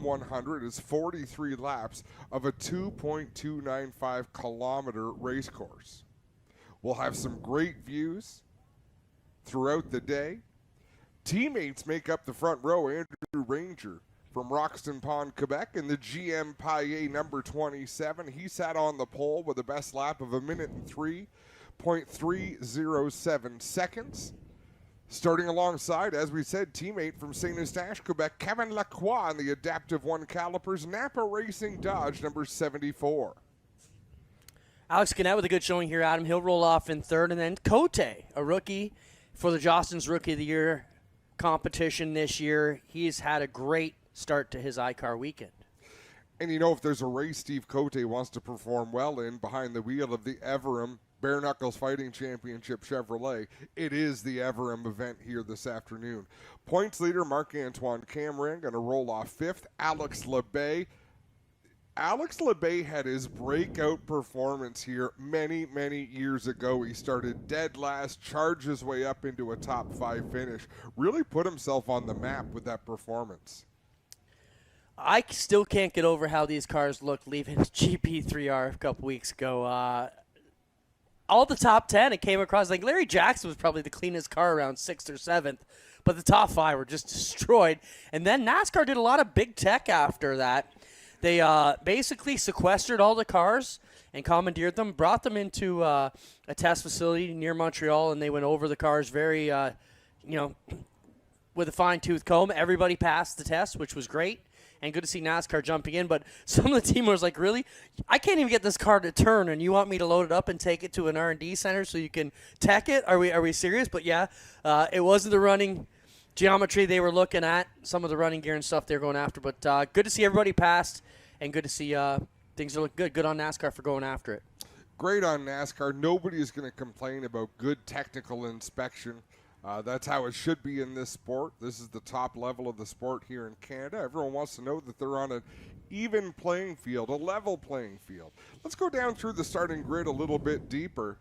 100 is 43 laps of a 2.295 kilometer race course. We'll have some great views throughout the day. Teammates make up the front row. Andrew Ranger from Roxton Pond, Quebec, in the GM Paillet number 27. He sat on the pole with a best lap of 1:03.307 seconds. Starting alongside, as we said, teammate from St. Eustache, Quebec, Kevin Lacroix in the Adaptive 1 calipers, Napa Racing Dodge number 74. Alex Gannett with a good showing here, Adam. He'll roll off in third. And then Cote, a rookie for the Jostens Rookie of the Year competition this year. He's had a great start to his ICAR weekend. And you know, if there's a race Steve Cote wants to perform well in behind the wheel of the Evirum Bare Knuckles Fighting Championship Chevrolet, it is the Evirum event here this afternoon. Points leader Marc-Antoine Cameron going to roll off fifth. Alex Lebay had his breakout performance here many, many years ago. He started dead last, charged his way up into a top 5 finish, really put himself on the map with that performance. I still can't get over how these cars look leaving GP3R a couple weeks ago. All the top 10, it came across, like Larry Jackson was probably the cleanest car around 6th or 7th, but the top 5 were just destroyed. And then NASCAR did a lot of big tech after that. They basically sequestered all the cars and commandeered them, brought them into a test facility near Montreal, and they went over the cars very, with a fine-tooth comb. Everybody passed the test, which was great. And good to see NASCAR jumping in. But some of the team was like, really? I can't even get this car to turn, and you want me to load it up and take it to an R&D center so you can tech it? Are we serious? But, yeah, it wasn't the running geometry they were looking at, some of the running gear and stuff they were going after. But good to see everybody passed, and good to see things are looking good. Good on NASCAR for going after it. Great on NASCAR. Nobody is going to complain about good technical inspection. That's how it should be in this sport. This is the top level of the sport here in Canada. Everyone wants to know that they're on an even playing field, a level playing field. Let's go down through the starting grid a little bit deeper.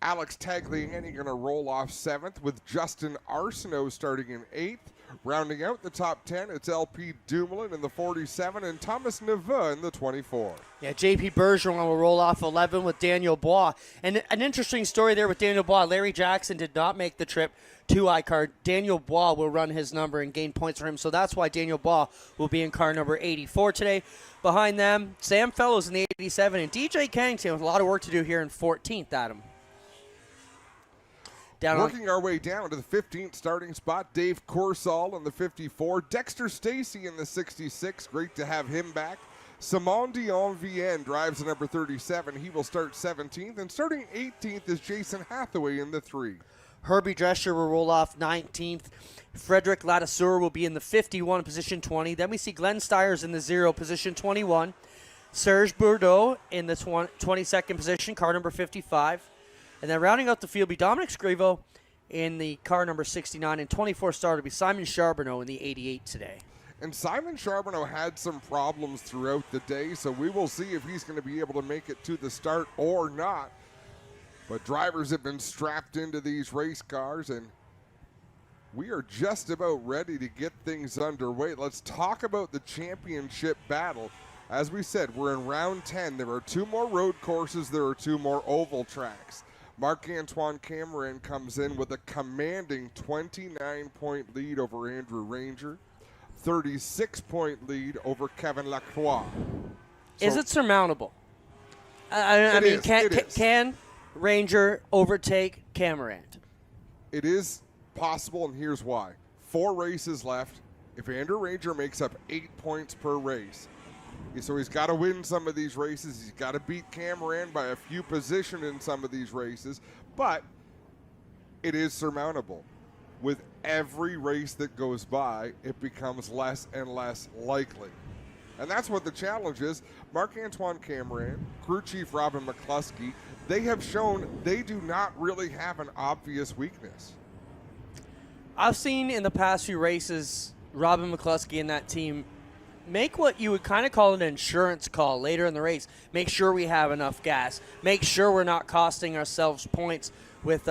Alex Tagliani going to roll off 7th with Justin Arsenault starting in 8th. Rounding out the top 10, it's LP Dumoulin in the 47 and Thomas Neveu in the 24. Yeah, JP Bergeron will roll off 11 with Daniel Bois. And an interesting story there with Daniel Bois. Larry Jackson did not make the trip to ICAR. Daniel Bois will run his number and gain points for him, so that's why Daniel Bois will be in car number 84 today. Behind them, Sam Fellows in the 87 and DJ Kennington with a lot of work to do here in 14th, Adam. Working our way down to the 15th starting spot, Dave Corsall in the 54, Dexter Stacy in the 66. Great to have him back. Simon Dion-Vienne drives the number 37. He will start 17th. And starting 18th is Jason Hathaway in the 3. Herbie Drescher will roll off 19th. Frederick Ladisseur will be in the 51, position 20. Then we see Glenn Stiers in the 0, position 21. Serge Bourdeau in the 22nd position, car number 55. And then rounding out the field will be Dominic Scrivo in the car number 69, and 24 starter will be Simon Charbonneau in the 88 today. And Simon Charbonneau had some problems throughout the day, so we will see if he's going to be able to make it to the start or not. But drivers have been strapped into these race cars, and we are just about ready to get things underway. Let's talk about the championship battle. As we said, we're in round 10. There are 2 more road courses. There are 2 more oval tracks. Marc-Antoine Cameron comes in with a commanding 29-point lead over Andrew Ranger, 36-point lead over Kevin Lacroix. Is it surmountable? I mean, can Ranger overtake Cameron? It is possible, and here's why. 4 races left. If Andrew Ranger makes up 8 points per race, so he's got to win some of these races. He's got to beat Cameron by a few positions in some of these races. But it is surmountable. With every race that goes by, it becomes less and less likely. And that's what the challenge is. Marc-Antoine Cameron, crew chief Robin McCluskey, they have shown they do not really have an obvious weakness. I've seen in the past few races Robin McCluskey and that team make what you would kind of call an insurance call later in the race. Make sure we have enough gas. Make sure we're not costing ourselves points with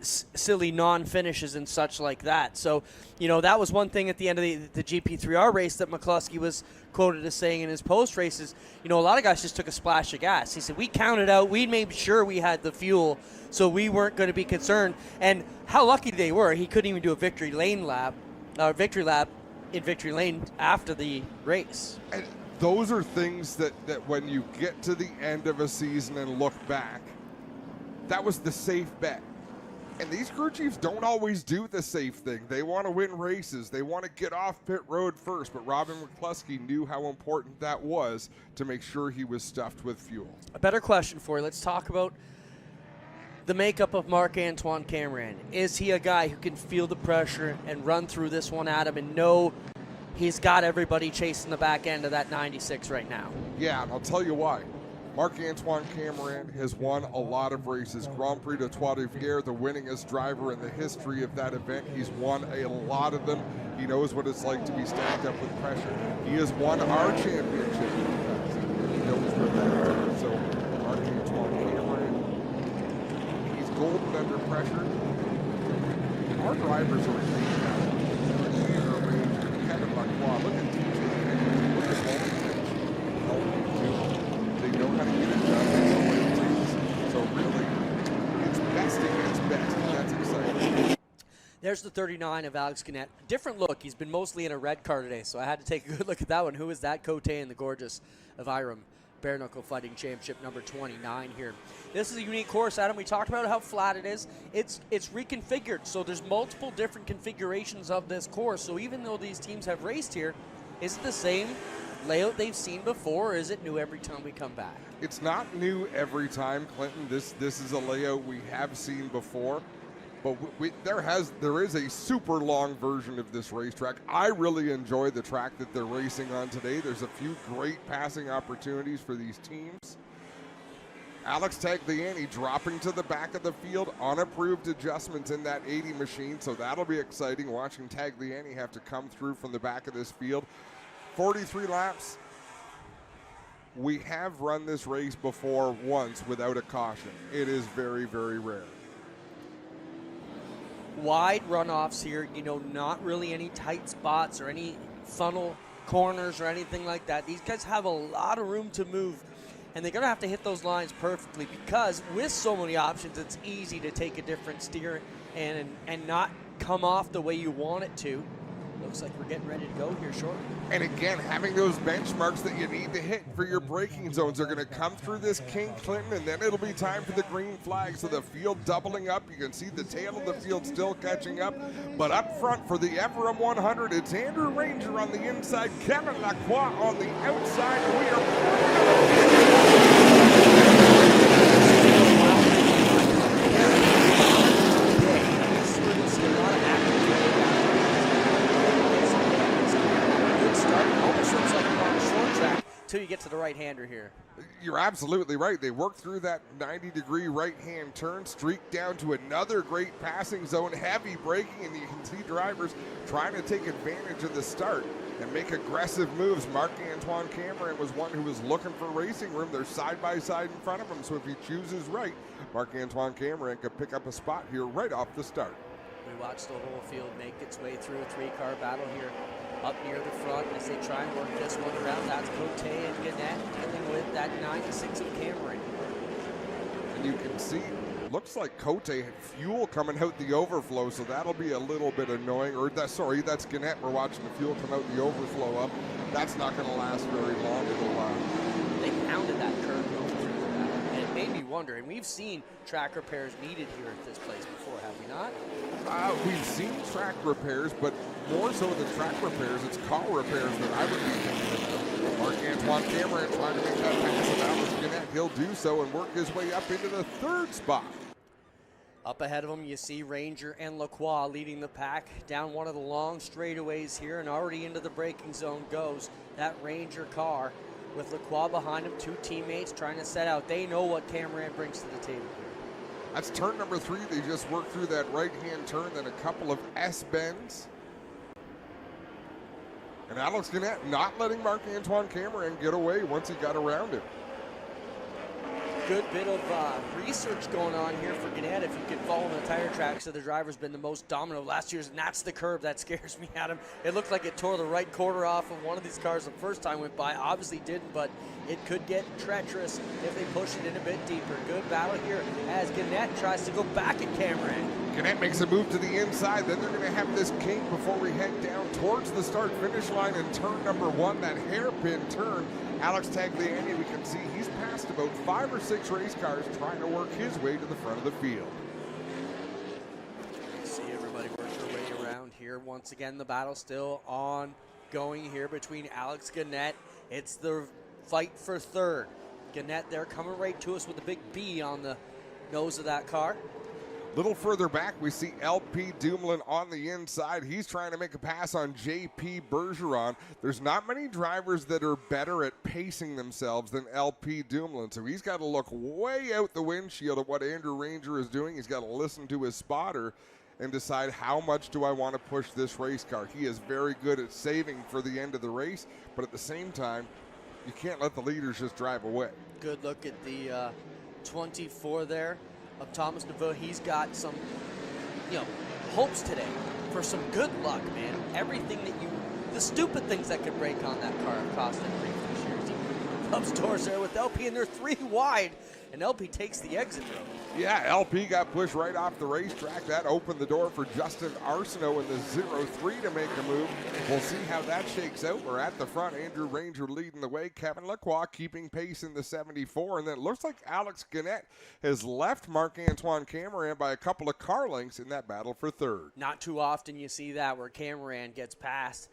silly non-finishes and such like that. So, that was one thing at the end of the GP3R race that McCluskey was quoted as saying in his post races. A lot of guys just took a splash of gas. He said, we counted out, we made sure we had the fuel, so we weren't going to be concerned. And how lucky they were. He couldn't even do a victory lap in victory lane after the race. And those are things that when you get to the end of a season and look back, that was the safe bet. And these crew chiefs don't always do the safe thing. They want to win races. They want to get off pit road first. But Robin McCluskey knew how important that was to make sure he was stuffed with fuel. A better question for you. Let's talk about the makeup of Marc-Antoine Cameron. Is he a guy who can feel the pressure and run through this one at him and know he's got everybody chasing the back end of that 96 right now? Yeah, and I'll tell you why. Marc-Antoine Cameron has won a lot of races. Grand Prix de Trois Rivières, the winningest driver in the history of that event. He's won a lot of them. He knows what it's like to be stacked up with pressure. He has won our championship in the past. He knows what that is. So Marc-Antoine Cameron, he's golden under pressure. Our drivers are amazing. Kevin Lacroix, look at TJ. Look at they know how to get it done. They know what it takes. So really, it's best against best, and that's exciting. There's the 39 of Alex Guenette. Different look. He's been mostly in a red car today, so I had to take a good look at that one. Who is that? Cote in the gorgeous Evirum Bare Knuckle Fighting Championship number 29 here. This is a unique course, Adam. We talked about how flat it is. It's reconfigured, so there's multiple different configurations of this course. So even though these teams have raced here, is it the same layout they've seen before, or is it new every time we come back? It's not new every time, Clinton. This is a layout we have seen before, but there is a super long version of this racetrack. I really enjoy the track that they're racing on today. There's a few great passing opportunities for these teams. Alex Tagliani dropping to the back of the field, unapproved adjustments in that 80 machine, so that'll be exciting watching Tagliani have to come through from the back of this field. 43 laps. We have run this race before once without a caution. It is very, very rare. Wide runoffs here, not really any tight spots or any funnel corners or anything like that. These guys have a lot of room to move, and they're going to have to hit those lines perfectly because with so many options, it's easy to take a different steer and not come off the way you want it to. Looks like we're getting ready to go here shortly. And again, having those benchmarks that you need to hit for your braking zones are going to come through this King Clinton, and then it'll be time for the green flag. So the field doubling up. You can see the tail of the field still catching up. But up front for the Evirum 100, it's Andrew Ranger on the inside, Kevin Lacroix on the outside. We are until you get to the right-hander here. You're absolutely right. They worked through that 90-degree right-hand turn, streaked down to another great passing zone, heavy braking, and you can see drivers trying to take advantage of the start and make aggressive moves. Marc-Antoine Cameron was one who was looking for racing room. They're side-by-side in front of him, so if he chooses right, Marc-Antoine Cameron could pick up a spot here right off the start. We watched the whole field make its way through a three-car battle here up near the front as they try and work this one around. That's Cote and Guenette dealing with that 96 of Cameron. And you can see, looks like Cote had fuel coming out the overflow, so that'll be a little bit annoying. Or that's Guenette. We're watching the fuel come out the overflow up. That's not going to last very long. They pounded that curve going through the battle, and it made me wonder. And we've seen track repairs needed here at this place before, have we not? We've seen track repairs, but more so than track repairs, it's car repairs that I would be thinking of. Marc-Antoine Cameron trying to make that pass, and Alex Guenette, he'll do so and work his way up into the third spot. Up ahead of him, you see Ranger and Lacroix leading the pack down one of the long straightaways here, and already into the braking zone goes that Ranger car with Lacroix behind him, two teammates trying to set out. They know what Cameron brings to the table here. That's turn number 3. They just worked through that right-hand turn, then a couple of S-bends. And Alex Guenette not letting Marc-Antoine Cameron get away once he got around him. good bit of research going on here for Gannett. If you can follow the tire tracks, so the driver's been the most dominant last year's, and that's the curve that scares me, Adam. It looked like it tore the right quarter off of one of these cars the first time went by. Obviously didn't, but it could get treacherous if they push it in a bit deeper. Good battle here as Gannett tries to go back at Cameron. Gannett makes a move to the inside. Then they're going to have this kink before we head down towards the start-finish line in turn number 1, that hairpin turn. Alex Tagliani, we can see he's passed about 5 or 6 race cars trying to work his way to the front of the field. See everybody work their way around here. Once again, the battle still ongoing here between Alex Gannett. It's the fight for third. Gannett there coming right to us with a big B on the nose of that car. Little further back, we see LP Dumoulin on the inside. He's trying to make a pass on JP Bergeron. There's not many drivers that are better at pacing themselves than LP Dumoulin, so he's got to look way out the windshield at what Andrew Ranger is doing. He's got to listen to his spotter and decide how much do I want to push this race car. He is very good at saving for the end of the race, but at the same time, you can't let the leaders just drive away. Good look at the 24 there of Thomas Neveu. He's got some, hopes today for some good luck, man. Everything that the stupid things that could break on that car have cost him grief this year. He comes doors there with LP, and they're 3 wide, and LP takes the exit road. Yeah, LP got pushed right off the racetrack. That opened the door for Justin Arsenault in the 0-3 to make a move. We'll see how that shakes out. We're at the front. Andrew Ranger leading the way. Kevin Lacroix keeping pace in the 74. And then it looks like Alex Gannett has left Marc-Antoine Cameron by a couple of car lengths in that battle for third. Not too often you see that where Cameron gets past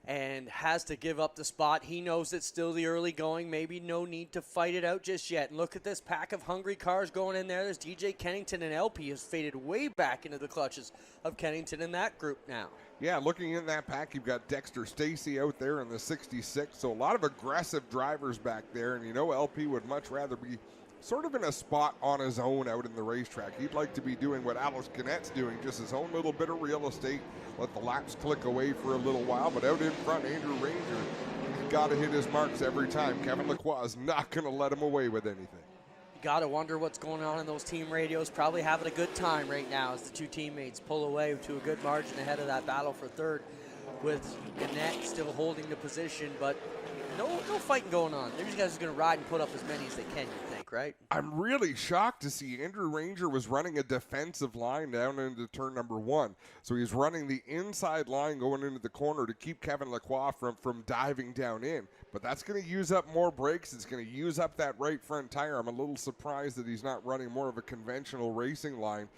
and has to give up the spot. He knows it's still the early going. Maybe no need to fight it out just yet. And look at this pack of hungry cars going in there. There's DJ Kennington, and LP has faded way back into the clutches of Kennington in that group now. Yeah, looking in that pack, you've got Dexter Stacy out there in the 66. So a lot of aggressive drivers back there. And LP would much rather be sort of in a spot on his own out in the racetrack. He'd like to be doing what Alex Gannett's doing, just his own little bit of real estate, let the laps click away for a little while. But out in front, Andrew Ranger, he's got to hit his marks every time. Kevin Lacroix is not going to let him away with anything. You got to wonder what's going on in those team radios. Probably having a good time right now as the two teammates pull away to a good margin ahead of that battle for third, with Gannett still holding the position, but no fighting going on. These guys are going to ride and put up as many as they can, you think, right? I'm really shocked to see Andrew Ranger was running a defensive line down into turn number 1. So he's running the inside line going into the corner to keep Kevin Lacroix from diving down in. But that's going to use up more brakes. It's going to use up that right front tire. I'm a little surprised that he's not running more of a conventional racing line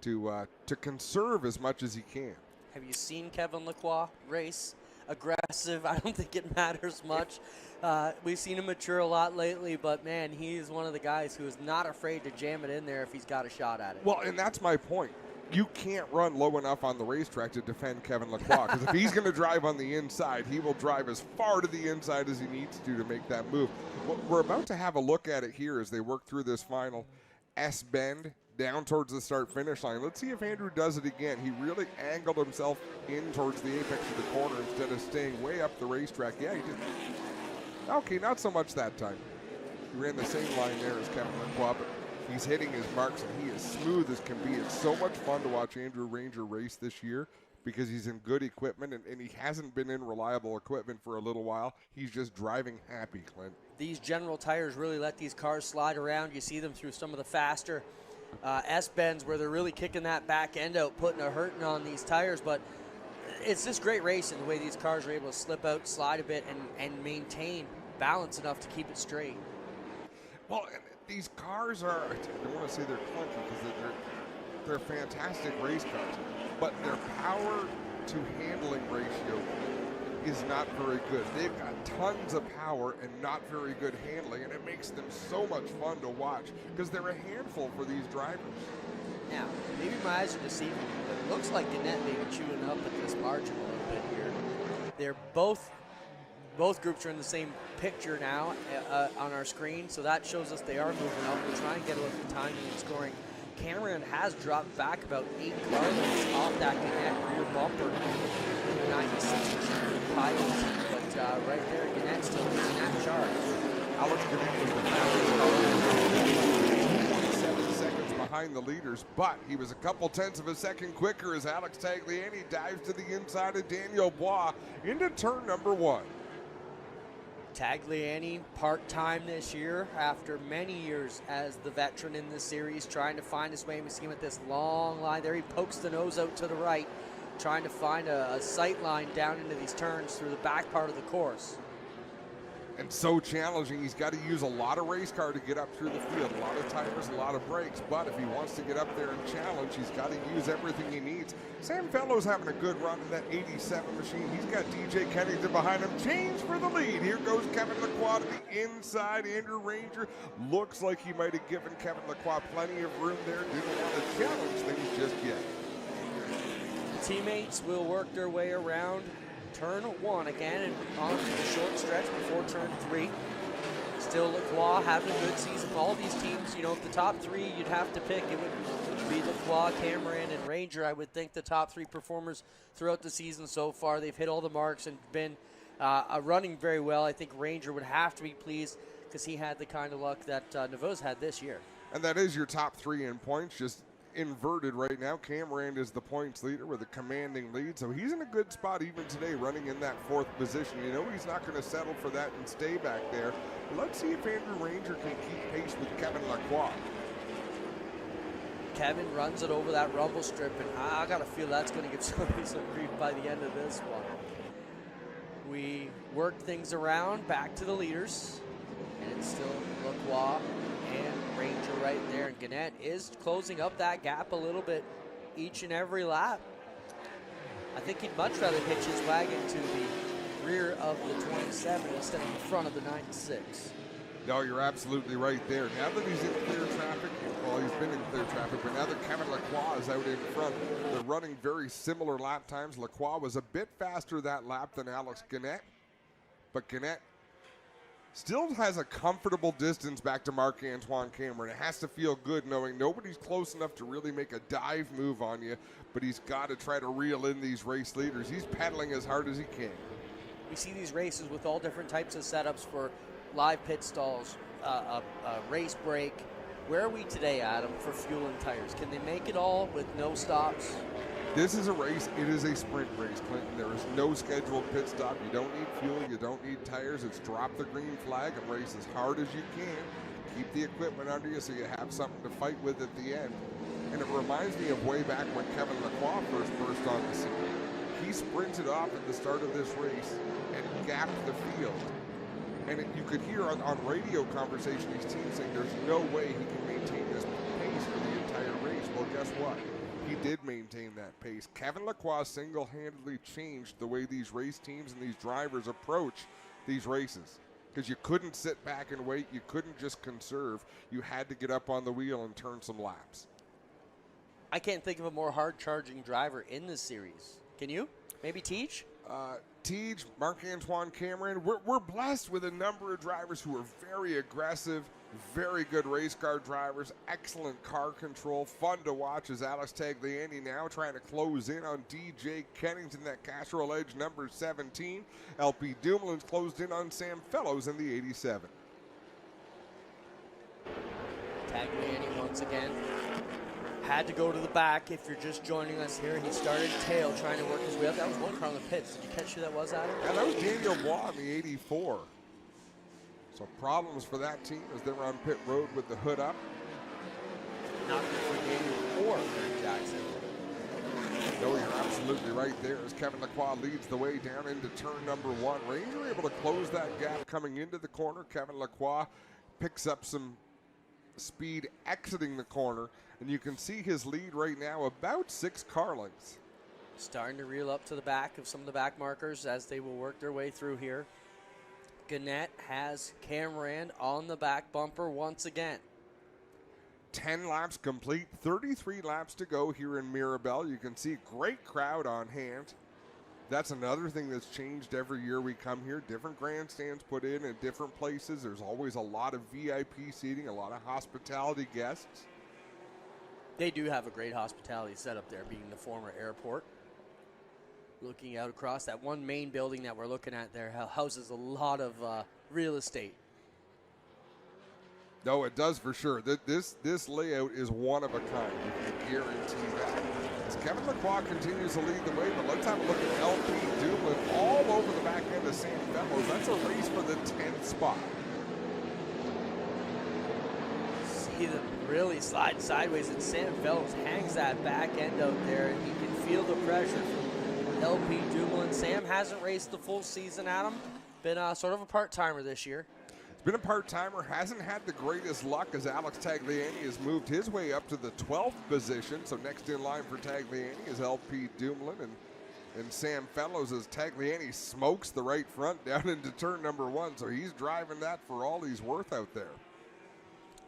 to conserve as much as he can. Have you seen Kevin Lacroix race? Aggressive. I don't think it matters much. We've seen him mature a lot lately, but man, he's one of the guys who is not afraid to jam it in there if he's got a shot at it. Well, and that's my point. You can't run low enough on the racetrack to defend Kevin Lacroix, because if he's going to drive on the inside, he will drive as far to the inside as he needs to make that move. Well, we're about to have a look at it here as they work through this final S-bend down towards the start-finish line. Let's see if Andrew does it again. He really angled himself in towards the apex of the corner instead of staying way up the racetrack. Yeah, he did. Okay, not so much that time. He ran the same line there as Kevin Lacroix, but he's hitting his marks, and he is smooth as can be. It's so much fun to watch Andrew Ranger race this year because he's in good equipment, and he hasn't been in reliable equipment for a little while. He's just driving happy, Clint. These General tires really let these cars slide around. You see them through some of the faster S-bends where they're really kicking that back end out, putting a hurting on these tires. But it's just great racing, the way these cars are able to slip out, slide a bit, and maintain balance enough to keep it straight. Well, these cars are, I don't want to say they're clunky because they're fantastic race cars, but their power to handling ratio is not very good. They've got tons of power and not very good handling, and it makes them so much fun to watch because they're a handful for these drivers. Now, maybe my eyes are deceiving me, but it looks like Gannett may be chewing up at this margin a little bit here. They're both groups are in the same picture now on our screen, so that shows us they are moving up. We'll try and get a look at timing and scoring. Cameron has dropped back about 8 car lengths off that Gannett rear bumper. 96 pilot, but right there, Gannett still leading that charge. Alex Gannett was the fastest car behind the leaders, but he was a couple tenths of a second quicker as Alex Tagliani dives to the inside of Daniel Bois into turn number 1. Tagliani part-time this year after many years as the veteran in this series, trying to find his way. We see him at this long line there. He pokes the nose out to the right, trying to find a sight line down into these turns through the back part of the course. And so challenging. He's got to use a lot of race car to get up through the field, a lot of tires, a lot of brakes. But if he wants to get up there and challenge, he's got to use everything he needs. Sam Fellow's having a good run in that 87 machine. He's got DJ Kennington behind him. Change for the lead. Here goes Kevin Lacroix to the inside. Andrew Ranger looks like he might have given Kevin Lacroix plenty of room there. Didn't want to challenge things just yet. The teammates will work their way around turn 1 again and on the short stretch before turn 3. Still Lacroix having a good season. All these teams, you know, if the top 3 you'd have to pick, it would be Lacroix, Cameron, and Ranger. I would think the top 3 performers throughout the season so far. They've hit all the marks and been running very well. I think Ranger would have to be pleased because he had the kind of luck that Naveau's had this year. And that is your top 3 in points, just inverted right now. Cameron is the points leader with a commanding lead, so he's in a good spot even today running in that 4th position. You know he's not going to settle for that and stay back there. But let's see if Andrew Ranger can keep pace with Kevin Lacroix. Kevin runs it over that rumble strip, and I got to feel that's going to give somebody some grief by the end of this one. We work things around back to the leaders, and it's still Lacroix and Ranger right there, and Gannett is closing up that gap a little bit each and every lap. I think he'd much rather hitch his wagon to the rear of the 27 instead of the front of the 96. No, you're absolutely right there. Now that he's in clear traffic, well, he's been in clear traffic, but now that Kevin Lacroix is out in front, they're running very similar lap times. Lacroix was a bit faster that lap than Alex Gannett, but Gannett still has a comfortable distance back to Marc-Antoine Cameron. It has to feel good knowing nobody's close enough to really make a dive move on you, but he's got to try to reel in these race leaders. He's pedaling as hard as he can. We see these races with all different types of setups for live pit stalls, a race break. Where are we today, Adam, for fuel and tires? Can they make it all with no stops? This is a race. It is a sprint race, Clinton. There is no scheduled pit stop. You don't need fuel. You don't need tires. It's drop the green flag and race as hard as you can. Keep the equipment under you so you have something to fight with at the end. And it reminds me of way back when Kevin Lacroix first burst on the scene. He sprinted off at the start of this race and gapped the field. And you could hear on radio conversation these teams saying there's no way he can maintain this pace for the entire race. Well, guess what? He did maintain that pace. Kevin Lacroix single-handedly changed the way these race teams and these drivers approach these races. Because you couldn't sit back and wait. You couldn't just conserve. You had to get up on the wheel and turn some laps. I can't think of a more hard-charging driver in this series. Can you? Maybe Teach? Teach, Marc-Antoine Cameron. We're blessed with a number of drivers who are very aggressive, very good race car drivers, excellent car control, fun to watch as Alex Tagliani now trying to close in on DJ Kennington, that Castrol Edge number 17. LP Dumoulin's closed in on Sam Fellows in the 87. Tagliani once again had to go to the back. If you're just joining us here, he started tail trying to work his way up. That was one car on the pits. Did you catch who that was, Adam? Yeah, that was Daniel Bois in the 84. So problems for that team as they're on pit road with the hood up. Not good for Daniel or Larry Jackson. No, you're absolutely right there as Kevin Lacroix leads the way down into turn number 1. Ranger able to close that gap coming into the corner. Kevin Lacroix picks up some speed exiting the corner, and you can see his lead right now about 6 car lengths. Starting to reel up to the back of some of the back markers as they will work their way through here. Gannett has Cameron on the back bumper once again. 10 laps complete, 33 laps to go here in Mirabel. You can see great crowd on hand. That's another thing that's changed every year we come here. Different grandstands put in at different places. There's always a lot of VIP seating, a lot of hospitality guests. They do have a great hospitality setup there, being the former airport. Looking out across that one main building that we're looking at there houses a lot of real estate. No, it does for sure. This layout is one of a kind. You can guarantee that. As Kevin Lacroix continues to lead the way, but let's have a look at LP Dumoulin all over the back end of Sam Fellows. That's a race for the 10th spot. See them really slide sideways, and Sam Fellows hangs that back end out there, and you can feel the pressure from LP Dumoulin. Sam hasn't raced the full season, Adam. Been sort of a part-timer this year. Been a part-timer, hasn't had the greatest luck as Alex Tagliani has moved his way up to the 12th position. So next in line for Tagliani is LP Dumoulin and Sam Fellows as Tagliani smokes the right front down into turn number 1. So he's driving that for all he's worth out there.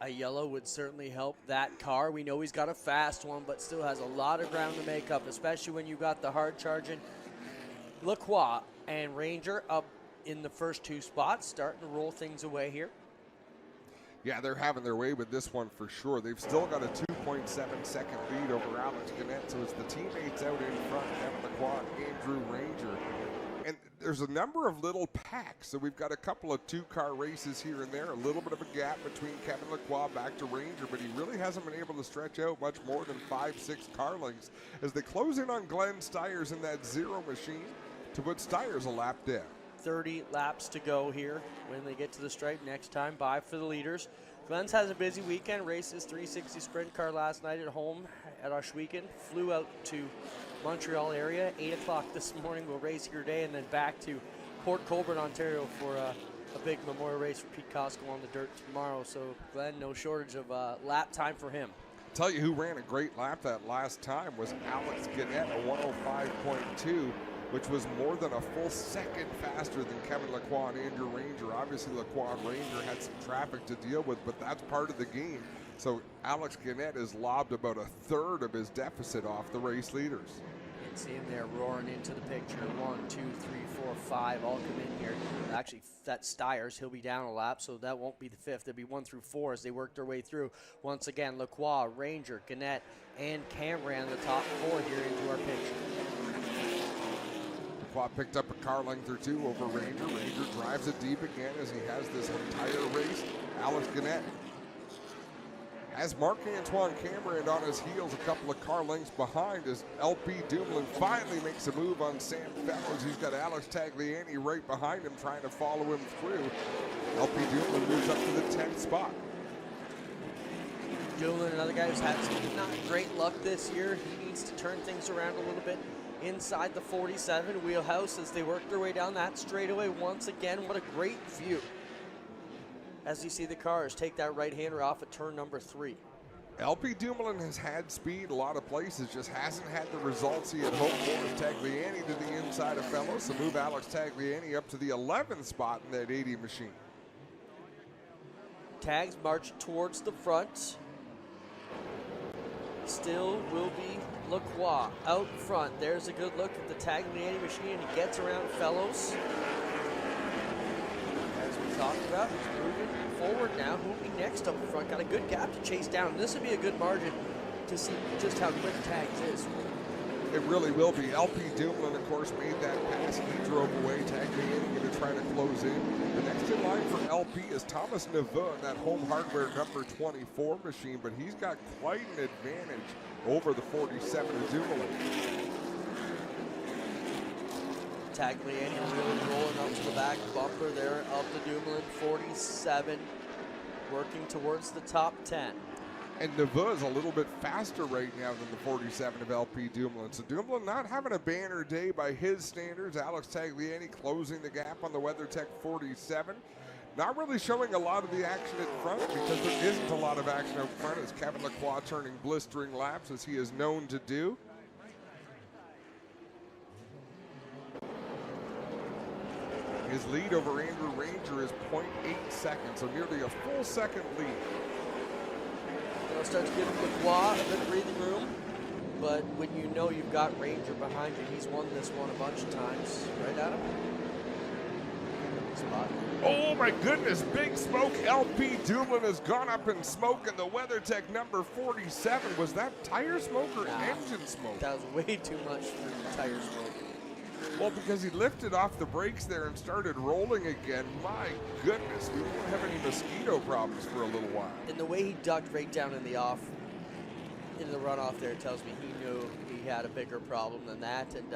A yellow would certainly help that car. We know he's got a fast one, but still has a lot of ground to make up, especially when you got the hard charging Lacroix and Ranger up in the first 2 spots, starting to roll things away here. Yeah, they're having their way with this one for sure. They've still got a 2.7 second lead over Alex Gannett, so it's the teammates out in front, Kevin Lacroix and Andrew Ranger. And there's a number of little packs, so we've got a couple of 2-car races here and there, a little bit of a gap between Kevin Lacroix back to Ranger, but he really hasn't been able to stretch out much more than 5-6 car lengths as they close in on Glenn Stiers in that 0 machine to put Stiers a lap down. 30 laps to go here when they get to the stripe next time by for the leaders. Glenn's has a busy weekend, raced his 360 sprint car last night at home at Oshwegan, flew out to Montreal area, 8 o'clock this morning, we'll race here today, and then back to Port Colborne, Ontario for a big memorial race for Pete Costco on the dirt tomorrow. So Glenn, no shortage of lap time for him. Tell you who ran a great lap that last time was Alex Gannett, a 105.2. which was more than a full second faster than Kevin Lacroix and Andrew Ranger. Obviously, Lacroix and Ranger had some traffic to deal with, but that's part of the game. So Alex Gannett has lobbed about 1/3 of his deficit off the race leaders. You can see him there roaring into the picture. 1, 2, 3, 4, 5 all come in here. Actually, that's Stiers. He'll be down a lap, so that won't be the 5th. It'll be 1 through 4 as they work their way through. Once again, Lacroix, Ranger, Gannett, and Cameron, the top 4 here into our picture. Lacroix picked up a car length or 2 over Ranger. Ranger drives it deep again as he has this entire race. Alex Gannett has Marc-Antoine Cameron on his heels, a couple of car lengths behind as LP Dumoulin finally makes a move on Sam Fellows. He's got Alex Tagliani right behind him trying to follow him through. LP Dumoulin moves up to the 10th spot. Dumoulin, another guy who's had some not great luck this year. He needs to turn things around a little bit inside the 47 wheelhouse as they work their way down that straightaway once again. What a great view as you see the cars take that right-hander off at turn number 3. LP Dumoulin has had speed a lot of places, just hasn't had the results he had hoped for as Tagliani to the inside of Fellows. So move Alex Tagliani up to the 11th spot in that 80 machine. Tags march towards the front. Still will be Lacroix out front. There's a good look at the Tagliani machine. He gets around Fellows. As we talked about, he's moving forward now. Who'll be next up front? Got a good gap to chase down. This would be a good margin to see just how quick Tags is. It really will be. LP Dumoulin, of course, made that pass. He drove away. Tagliani going to try to close in. The next in line for LP is Thomas Neveu in that home hardware number 24 machine, but he's got quite an advantage over the 47 of Dumoulin. Tagliani really rolling up to the back bumper there of the Dumoulin 47, working towards the top 10. And Neveu is a little bit faster right now than the 47 of LP Dumoulin. So Dumoulin not having a banner day by his standards. Alex Tagliani closing the gap on the WeatherTech 47. Not really showing a lot of the action in front because there isn't a lot of action out front as Kevin Lacroix turning blistering laps as he is known to do. His lead over Andrew Ranger is 0.8 seconds, so nearly a full second lead. It'll start to give Lacroix a bit of breathing room, but when you know you've got Ranger behind you, he's won this one a bunch of times. Right, Adam? Spot. Oh my goodness, big smoke. LP Dumoulin has gone up in smoke, and the WeatherTech number 47. Was that tire smoke or engine smoke? That was way too much for tire smoke. Well, because he lifted off the brakes there and started rolling again. My goodness, we won't have any mosquito problems for a little while. And the way he ducked right down in the runoff there tells me he knew he had a bigger problem than that. And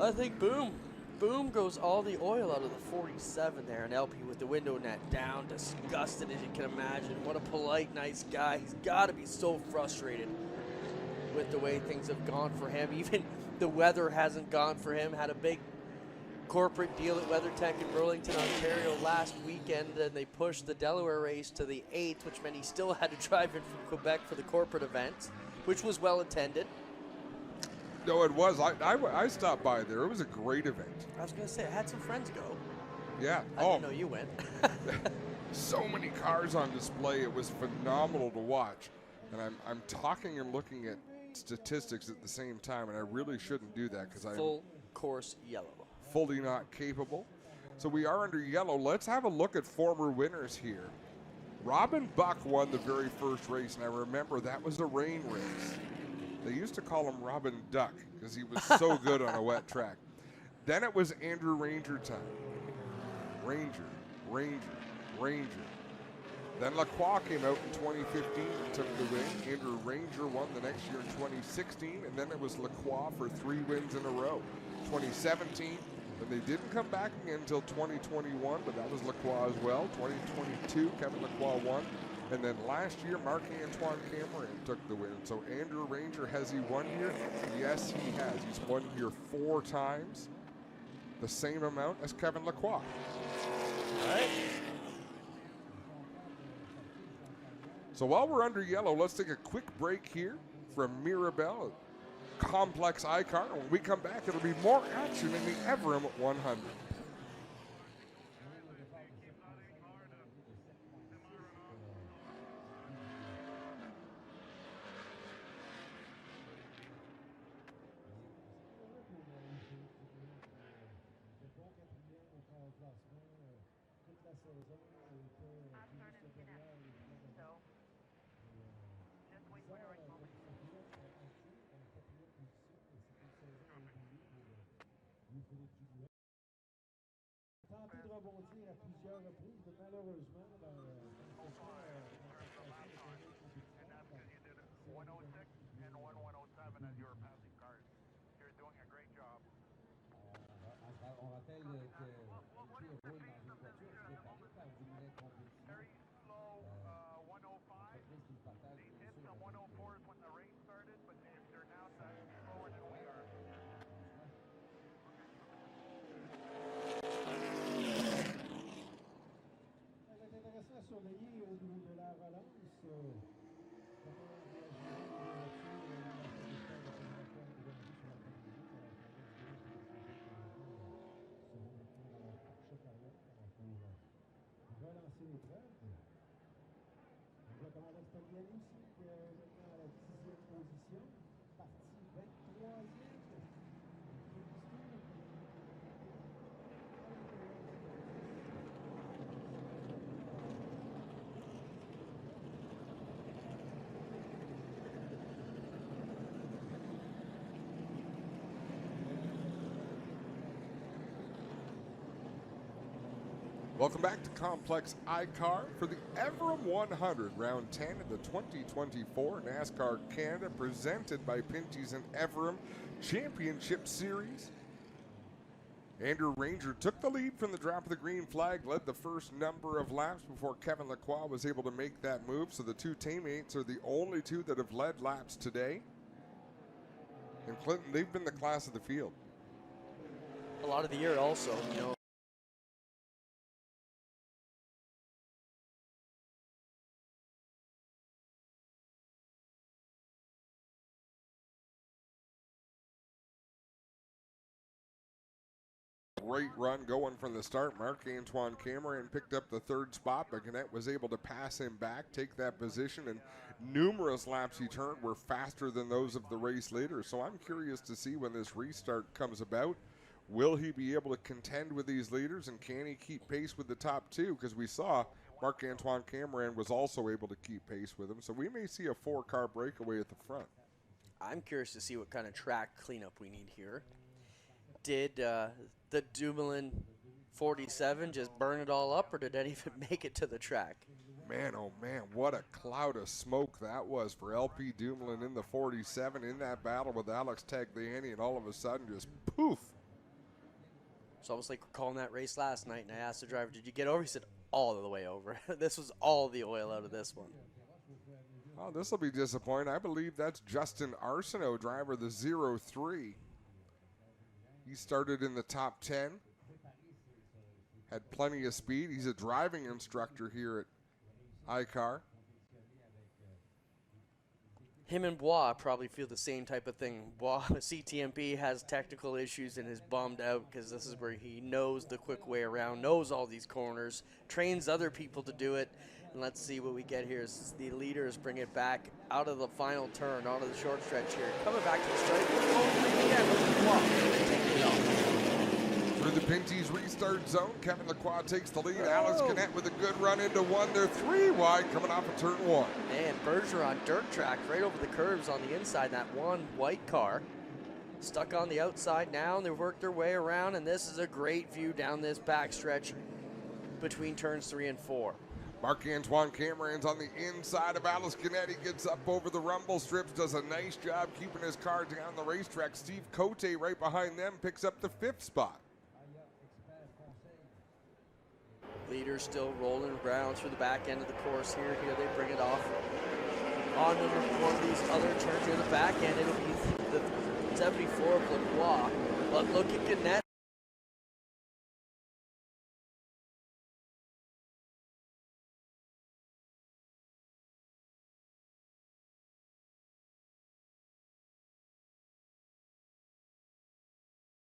I think boom goes all the oil out of the 47 there. And LP with the window net down, disgusted as you can imagine. What a polite, nice guy. He's got to be so frustrated with the way things have gone for him. Even the weather hasn't gone for him. Had a big corporate deal at WeatherTech in Burlington, Ontario last weekend, and they pushed the Delaware race to the 8th, which meant he still had to drive in from Quebec for the corporate event, which was well attended. No, it was. I stopped by there. It was a great event. I was going to say, I had some friends go. Yeah. I didn't know you went. So many cars on display. It was phenomenal to watch. And I'm talking and looking at statistics at the same time, and I really shouldn't do that because I'm full course yellow. Fully not capable. So we are under yellow. Let's have a look at former winners here. Robin Buck won the very first race, and I remember that was a rain race. They used to call him Robin Duck because he was so good on a wet track. Then it was Andrew Ranger time. Ranger. Then Lacroix came out in 2015 and took the win. Andrew Ranger won the next year in 2016, and then it was Lacroix for 3 wins in a row. 2017, but they didn't come back again until 2021, but that was Lacroix as well. 2022, Kevin Lacroix won. And then last year, Marc-Antoine Cameron took the win. So Andrew Ranger, has he won here? Yes, he has. He's won here 4 times, the same amount as Kevin Lacroix. All right. So while we're under yellow, let's take a quick break here from Mirabel, Complex ICAR. And when we come back, it'll be more action in the Evirum 100. Tenté de rebondir à plusieurs reprises, mais malheureusement, on rappelle que Pinty roule dans une voiture préparée par du Millet Compétition. Entreprise qui partage bien sûr avec intéressant à surveiller au niveau de la relance. Comment réagir relancer l'épreuve. On voit comment laisse Tagliani aussi, qui est maintenant à la 10e position. Parti 23e. Welcome back to Complex ICAR for the Evirum 100, round 10 of the 2024 NASCAR Canada, presented by Pinty's and Evirum Championship Series. Andrew Ranger took the lead from the drop of the green flag, led the first number of laps before Kevin Lacroix was able to make that move. So the two teammates are the only two that have led laps today. And Clinton, they've been the class of the field. A lot of the year also, you know. Great run going from the start. Marc-Antoine Cameron picked up the 3rd spot, but Gannett was able to pass him back, take that position, and numerous laps he turned were faster than those of the race leaders. So I'm curious to see when this restart comes about. Will he be able to contend with these leaders, and can he keep pace with the top 2? Because we saw Marc-Antoine Cameron was also able to keep pace with him. So we may see a 4-car breakaway at the front. I'm curious to see what kind of track cleanup we need here. Did the Dumoulin 47 just burn it all up, or did any of it make it to the track? Man, oh man, what a cloud of smoke that was for LP Dumoulin in the 47 in that battle with Alex Tagliani, and all of a sudden just poof. It's almost like we're calling that race last night, and I asked the driver, did you get over? He said, all the way over. This was all the oil out of this one. Oh, this will be disappointing. I believe that's Justin Arsenault, driver the 03. He started in the top 10. Had plenty of speed. He's a driving instructor here at ICAR. Him and Bois probably feel the same type of thing. Bois, CTMP, has technical issues and is bummed out because this is where he knows the quick way around, knows all these corners, trains other people to do it. And let's see what we get here as the leaders bring it back out of the final turn, onto the short stretch here. Coming back to the straight. Oh, again, with Bois taking it off. Through the Pinty's restart zone, Kevin Lacroix takes the lead. Alex Gannett with a good run into one. They're 3 wide coming off of turn 1. And Bergeron dirt track right over the curves on the inside, that one white car. Stuck on the outside now, and they've worked their way around, and this is a great view down this backstretch between turns 3 and 4. Marc-Antoine Cameron's on the inside of Alex Gannett. He gets up over the rumble strips, does a nice job keeping his car down the racetrack. Steve Cote right behind them picks up the 5th spot. Leaders still rolling around through the back end of the course here. Here they bring it off on one of these other turns here. The back end, it'll be the 74 of Lacroix. But look at Gannett.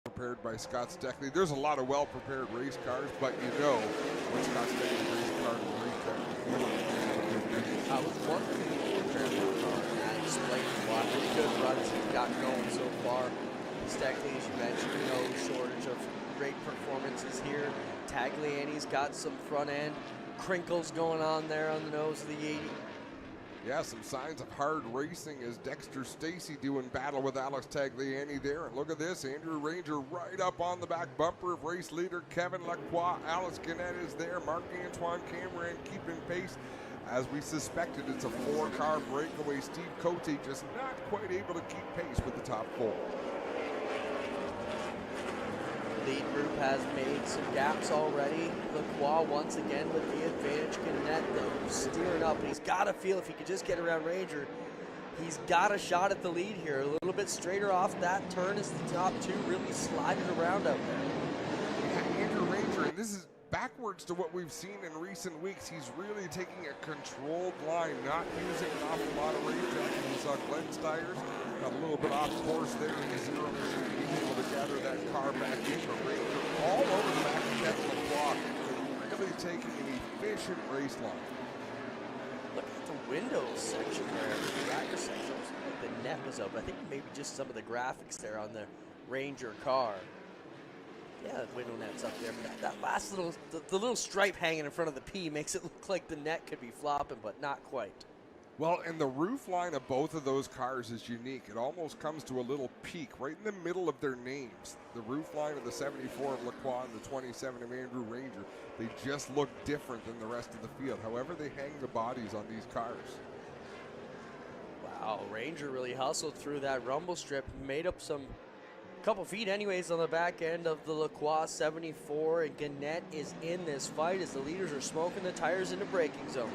Prepared by Scott Steckley. There's a lot of well-prepared race cars, but you know when Scott Steckley race car to the racetrack. I was wondering if he prepared for the car, and that explains why really good runs he's got going so far. Steckley, as you mentioned, no shortage of great performances here. Tagliani's got some front end crinkles going on there on the nose of the 80. Yeah, some signs of hard racing as Dexter Stacy doing battle with Alex Tagliani there. And look at this, Andrew Ranger right up on the back bumper of race leader Kevin Lacroix. Alex Gannett is there. Marc-Antoine Cameron keeping pace. As we suspected, it's a 4-car breakaway. Steve Cote just not quite able to keep pace with the top 4. Lead group has made some gaps already. Lacroix once again with the advantage. Gannett though steering up, and he's got to feel if he could just get around Ranger, he's got a shot at the lead here. A little bit straighter off that turn as the top 2 really sliding around out there. Yeah, Andrew Ranger, and this is backwards to what we've seen in recent weeks. He's really taking a controlled line, not using an awful lot of racetrack. We saw Glenn Stiers got a little bit off course there in the 0 machine, being able to gather that car back in. But Ranger all over the back of Kevin Lacroix, really taking an efficient race line. Look at the windows section there, the driver's section. Like the net was up. I think maybe just some of the graphics there on the Ranger car. Yeah, the window net's up there. But that last little, the little stripe hanging in front of the P makes it look like the net could be flopping, but not quite. Well, and the roof line of both of those cars is unique. It almost comes to a little peak right in the middle of their names. The roof line of the 74 of Lacroix and the 27 of Andrew Ranger, they just look different than the rest of the field. However, they hang the bodies on these cars. Wow, Ranger really hustled through that rumble strip, made up some couple feet anyways on the back end of the Lacroix 74, and Gannett is in this fight as the leaders are smoking the tires into braking zones.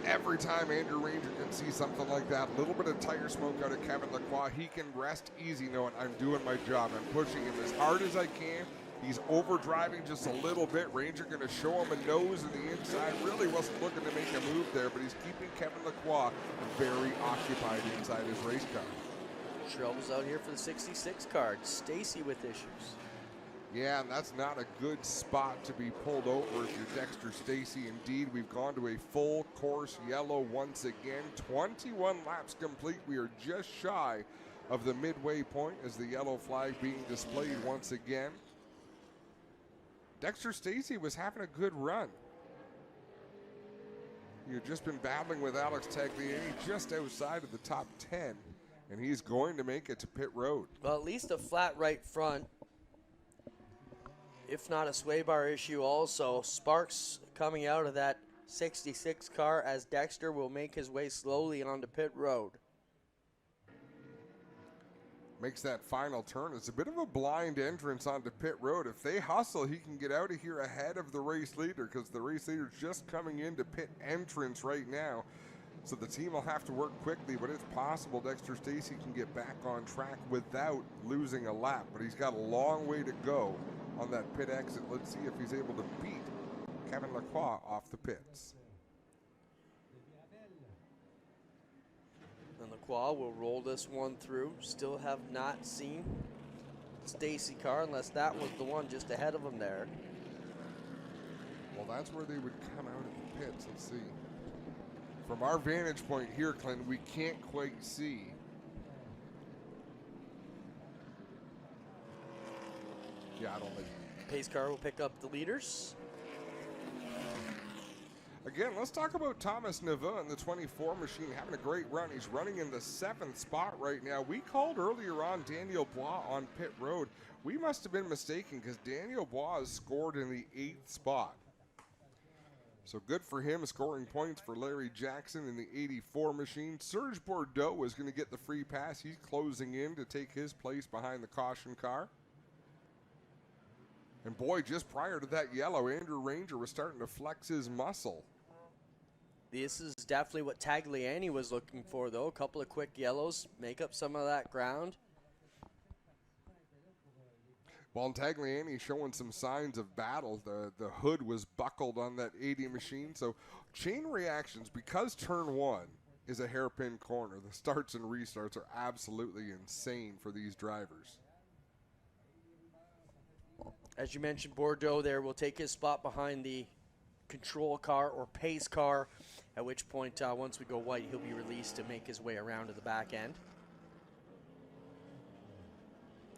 Every time Andrew Ranger can see something like that, a little bit of tire smoke out of Kevin Lacroix, he can rest easy knowing I'm doing my job. I'm pushing him as hard as I can. He's overdriving just a little bit. Ranger going to show him a nose in the inside. Really wasn't looking to make a move there, but he's keeping Kevin Lacroix very occupied inside his race car. Troubles out here for the 66 card. Stacy with issues. Yeah, and that's not a good spot to be pulled over if you're Dexter Stacy. Indeed, we've gone to a full course yellow once again. 21 laps complete. We are just shy of the midway point as the yellow flag being displayed once again. Dexter Stacy was having a good run. You've just been battling with Alex Tagliani just outside of the top 10. And he's going to make it to pit road. Well, at least a flat right front if not a sway bar issue also. Sparks coming out of that 66 car as Dexter will make his way slowly onto pit road. Makes that final turn. It's a bit of a blind entrance onto pit road. If they hustle, he can get out of here ahead of the race leader because the race leader's just coming into pit entrance right now. So the team will have to work quickly, but it's possible Dexter Stacey can get back on track without losing a lap. But he's got a long way to go on that pit exit. Let's see if he's able to beat Kevin Lacroix off the pits. And Lacroix will roll this one through. Still have not seen Stacey car unless that was the one just ahead of him there. Well, that's where they would come out of the pits. Let's see. From our vantage point here, Clint, we can't quite see. Yeah, I don't think. Pace car will pick up the leaders. Again, let's talk about Thomas Neveu in the 24 machine having a great run. He's running in the 7th spot right now. We called earlier on Daniel Bois on pit road. We must have been mistaken because Daniel Bois scored in the 8th spot. So good for him, scoring points for Larry Jackson in the 84 machine. Serge Bordeaux is going to get the free pass. He's closing in to take his place behind the caution car. And boy, just prior to that yellow, Andrew Ranger was starting to flex his muscle. This is definitely what Tagliani was looking for, though. A couple of quick yellows, make up some of that ground. While Tagliani showing some signs of battle, the hood was buckled on that 80 machine. So chain reactions, because turn 1 is a hairpin corner, the starts and restarts are absolutely insane for these drivers. As you mentioned, Bordeaux there will take his spot behind the control car or pace car, at which point once we go white, he'll be released to make his way around to the back end.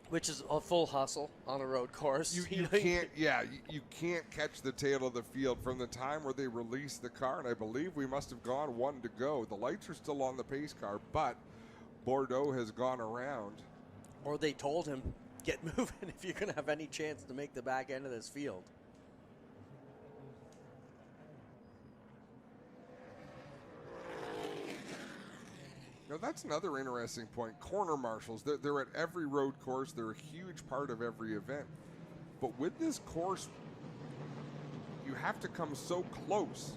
Which is a full hustle on a road course. You can't catch the tail of the field from the time where they released the car, and I believe we must have gone 1 to go. The lights are still on the pace car, but Bordeaux has gone around. Or they told him, get moving if you're going to have any chance to make the back end of this field. Now, that's another interesting point. Corner marshals, they're at every road course. They're a huge part of every event. But with this course, you have to come so close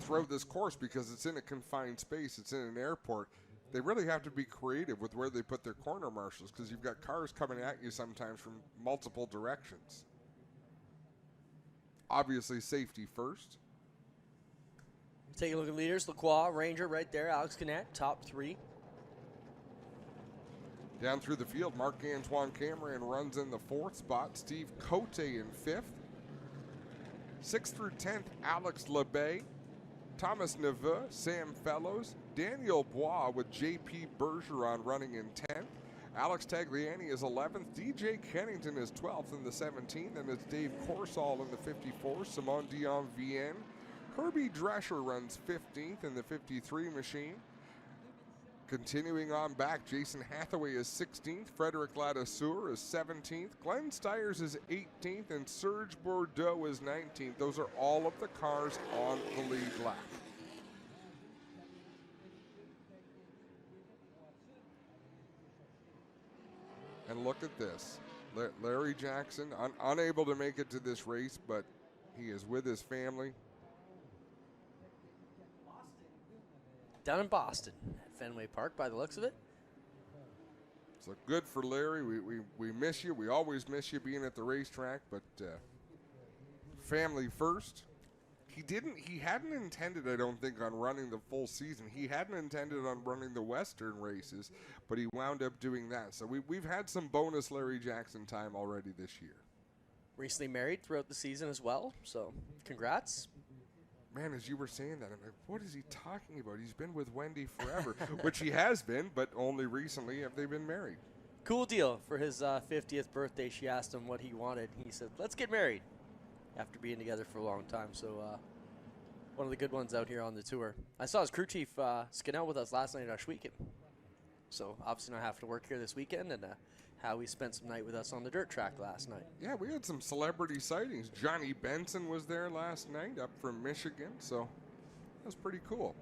throughout this course because it's in a confined space. It's in an airport. They really have to be creative with where they put their corner marshals because you've got cars coming at you sometimes from multiple directions. Obviously, safety first. Take a look at leaders. Lacroix, Ranger right there. Alex Canet, top 3. Down through the field, Marc-Antoine Cameron runs in the 4th spot. Steve Cote in 5th. 6th through 10th, Alex Labay. Thomas Neveu, Sam Fellows. Daniel Bois with J.P. Bergeron running in 10th. Alex Tagliani is 11th. DJ Kennington is 12th in the 17th. And it's Dave Corsall in the 54. Simon Dion Vienne. Herbie Drescher runs 15th in the 53 machine. Continuing on back, Jason Hathaway is 16th. Frederic Ladouceur is 17th. Glenn Stiers is 18th. And Serge Bordeaux is 19th. Those are all of the cars on the lead lap. And look at this. Larry Jackson, unable to make it to this race, but he is with his family. Down in Boston at Fenway Park by the looks of it. So good for Larry. We miss you. We always miss you being at the racetrack, but family first. He hadn't intended, I don't think, on running the full season. He hadn't intended on running the Western races, but he wound up doing that. So we've had some bonus Larry Jackson time already this year. Recently married throughout the season as well, so congrats. Man, as you were saying that, I'm like, what is he talking about? He's been with Wendy forever, which he has been, but only recently have they been married. Cool deal. For his 50th birthday, she asked him what he wanted. He said, let's get married, after being together for a long time. So one of the good ones out here on the tour. I saw his crew chief skin out with us last night at Ashweekend. So obviously not having to work here this weekend, and how he spent some night with us on the dirt track last night. Yeah, we had some celebrity sightings. Johnny Benson was there last night up from Michigan, so that's pretty cool.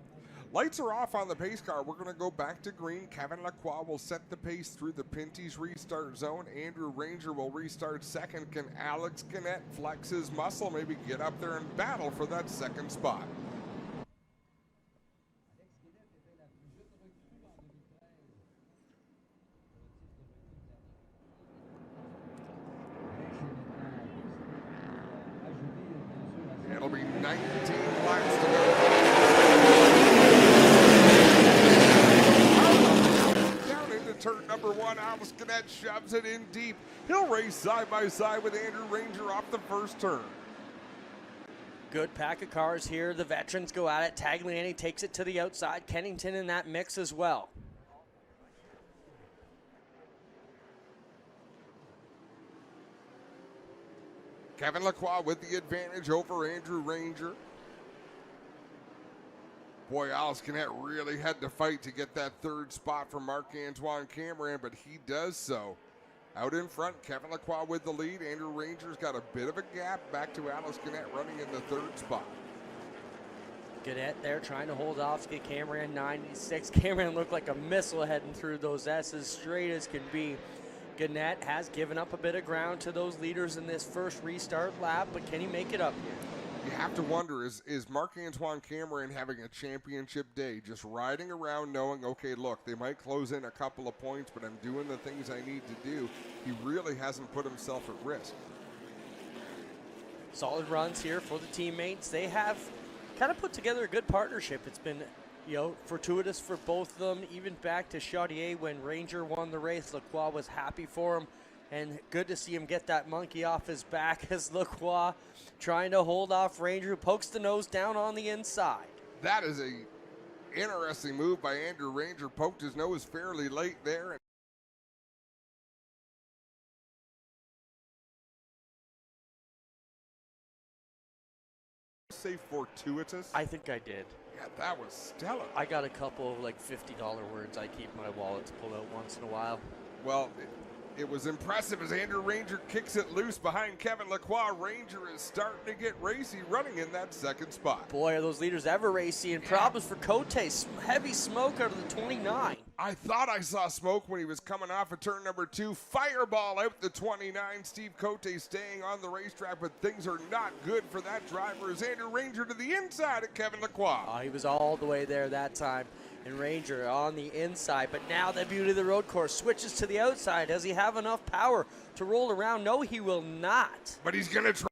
Lights are off on the pace car. We're going to go back to green. Kevin Lacroix will set the pace through the Pinty's restart zone. Andrew Ranger will restart second. Can Alex Canet flex his muscle, maybe get up there and battle for that second spot? It'll be 19 laps to go. Down into turn number one, Alex Canet shoves it in deep. He'll race side by side with Andrew Ranger off the first turn. Good pack of cars here. The veterans go at it. Tagliani takes it to the outside. Kennington in that mix as well. Kevin Lacroix with the advantage over Andrew Ranger. Boy, Alex Canet really had to fight to get that third spot from Marc-Antoine Cameron, but he does so. Out in front, Kevin Lacroix with the lead. Andrew Ranger's got a bit of a gap back to Alex Canet running in the third spot. Canet there trying to hold off, get Cameron 96. Cameron looked like a missile heading through those S's straight as can be. Gannett has given up a bit of ground to those leaders in this first restart lap, but can he make it up here? You have to wonder, is Marc-Antoine Cameron having a championship day, just riding around knowing, okay, look, they might close in a couple of points, but I'm doing the things I need to do. He really hasn't put himself at risk. Solid runs here for the teammates. They have kind of put together a good partnership. It's been, fortuitous for both of them, even back to Chaudier when Ranger won the race. Lacroix was happy for him, and good to see him get that monkey off his back as Lacroix trying to hold off Ranger, who pokes the nose down on the inside. That is a interesting move by Andrew Ranger. Poked his nose fairly late there. And say fortuitous? I think I did. Yeah, that was stellar. I got a couple of like $50 words I keep in my wallet to pull out once in a while. Well, it was impressive as Andrew Ranger kicks it loose behind Kevin Lacroix. Ranger is starting to get racy, running in that second spot. Boy, are those leaders ever racy, and problems for Cote. Heavy smoke out of the 29. I thought I saw smoke when he was coming off of turn number 2. Fireball out the 29. Steve Cote staying on the racetrack, but things are not good for that driver as Andrew Ranger to the inside of Kevin Lacroix. Oh, he was all the way there that time. And Ranger on the inside, but now the beauty of the road course switches to the outside. Does he have enough power to roll around? No, he will not. But he's going to try.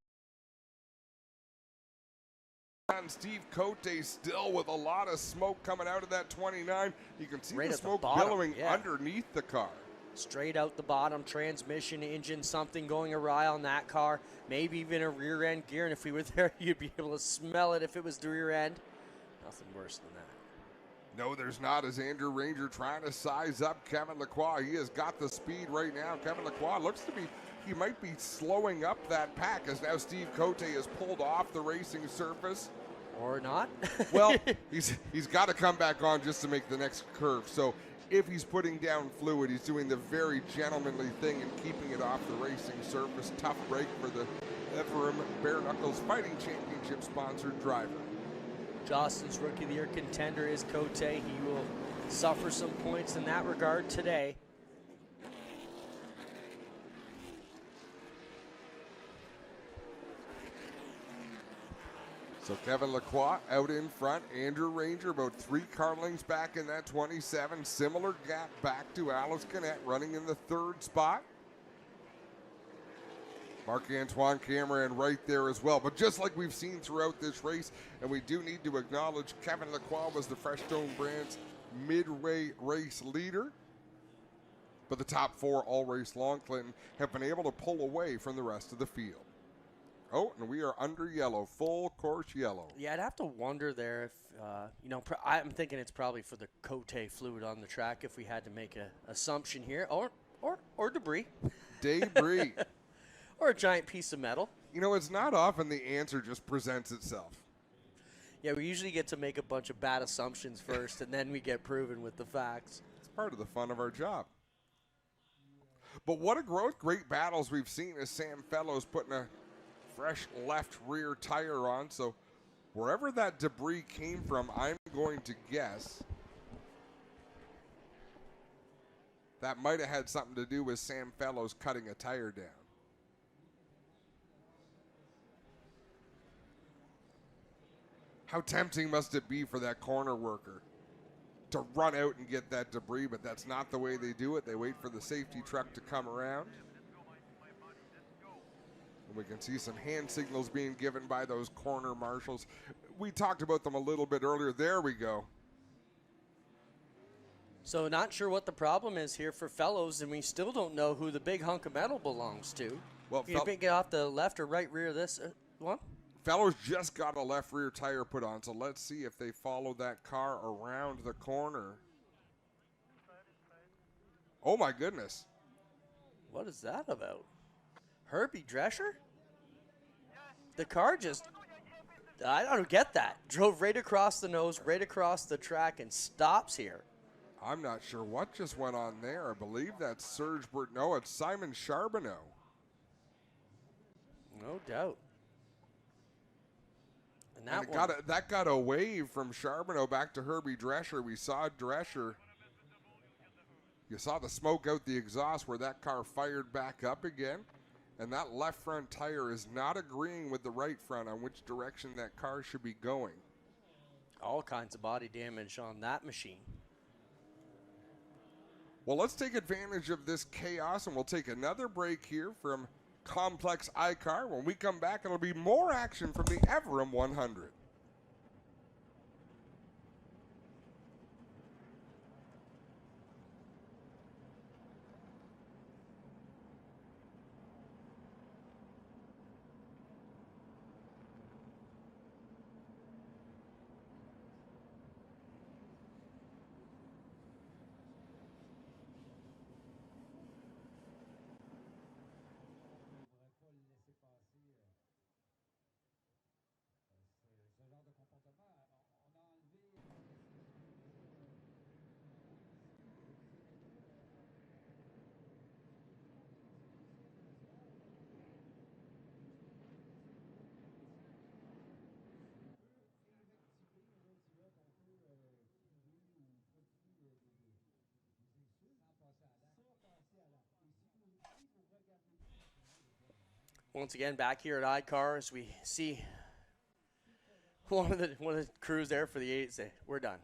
Steve Cote still with a lot of smoke coming out of that 29. You can see right the smoke billowing underneath the car. Straight out the bottom, transmission, engine, something going awry on that car. Maybe even a rear end gear, and if we were there, you'd be able to smell it if it was the rear end. Nothing worse than that. No, there's not, as Andrew Ranger trying to size up Kevin Lacroix. He has got the speed right now. Kevin Lacroix looks to be, he might be slowing up that pack as now Steve Cote has pulled off the racing surface. Or not. Well, he's got to come back on just to make the next curve. So if he's putting down fluid, he's doing the very gentlemanly thing and keeping it off the racing surface. Tough break for the Evirum Bare Knuckles Fighting Championship sponsored driver. Justin's Rookie of the Year contender is Cote. He will suffer some points in that regard today. So Kevin Lacroix out in front. Andrew Ranger about 3 car lengths back in that 27. Similar gap back to Alex Canet running in the third spot. Marc-Antoine Cameron right there as well. But just like we've seen throughout this race, and we do need to acknowledge Kevin Lacroix was the Fresh Stone Brands midway race leader. But the top 4 all race long, Clinton, have been able to pull away from the rest of the field. Oh, and we are under yellow, full course yellow. Yeah, I'd have to wonder there if, I'm thinking it's probably for the Cote fluid on the track if we had to make an assumption here. Or debris. Debris. Or a giant piece of metal. You know, it's not often the answer just presents itself. Yeah, we usually get to make a bunch of bad assumptions first, and then we get proven with the facts. It's part of the fun of our job. But what a great battles we've seen as Sam Fellows putting a fresh left rear tire on. So wherever that debris came from, I'm going to guess that might have had something to do with Sam Fellows cutting a tire down. How tempting must it be for that corner worker to run out and get that debris, but that's not the way they do it. They wait for the safety truck to come around. And we can see some hand signals being given by those corner marshals. We talked about them a little bit earlier. There we go. So not sure what the problem is here for Fellows, and we still don't know who the big hunk of metal belongs to. Well, you think off the left or right rear of this one? Fellows just got a left rear tire put on, so let's see if they follow that car around the corner. Oh, my goodness. What is that about? Herbie Drescher? The car just, I don't get that. Drove right across the nose, right across the track, and stops here. I'm not sure what just went on there. I believe that's Serge No, it's Simon Charbonneau. No doubt. And that got a wave from Charbonneau back to Herbie Drescher. We saw Drescher. You saw the smoke out the exhaust where that car fired back up again. And that left front tire is not agreeing with the right front on which direction that car should be going. All kinds of body damage on that machine. Well, let's take advantage of this chaos, and we'll take another break here from Complex ICAR. When we come back, it'll be more action from the Evirum 100. Ce genre de comportement, on a enlevé. Once again, back here at ICAR, as we see one of the crews there for the 8 say, we're done.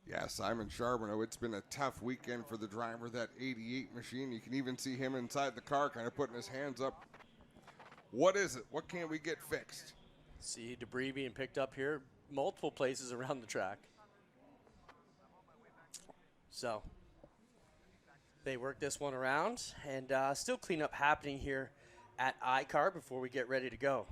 Yeah, Simon Charbonneau, it's been a tough weekend for the driver of that 88 machine. You can even see him inside the car kind of putting his hands up. What is it? What can we get fixed? See debris being picked up here multiple places around the track. So they work this one around, and still cleanup happening here at ICAR before we get ready to go.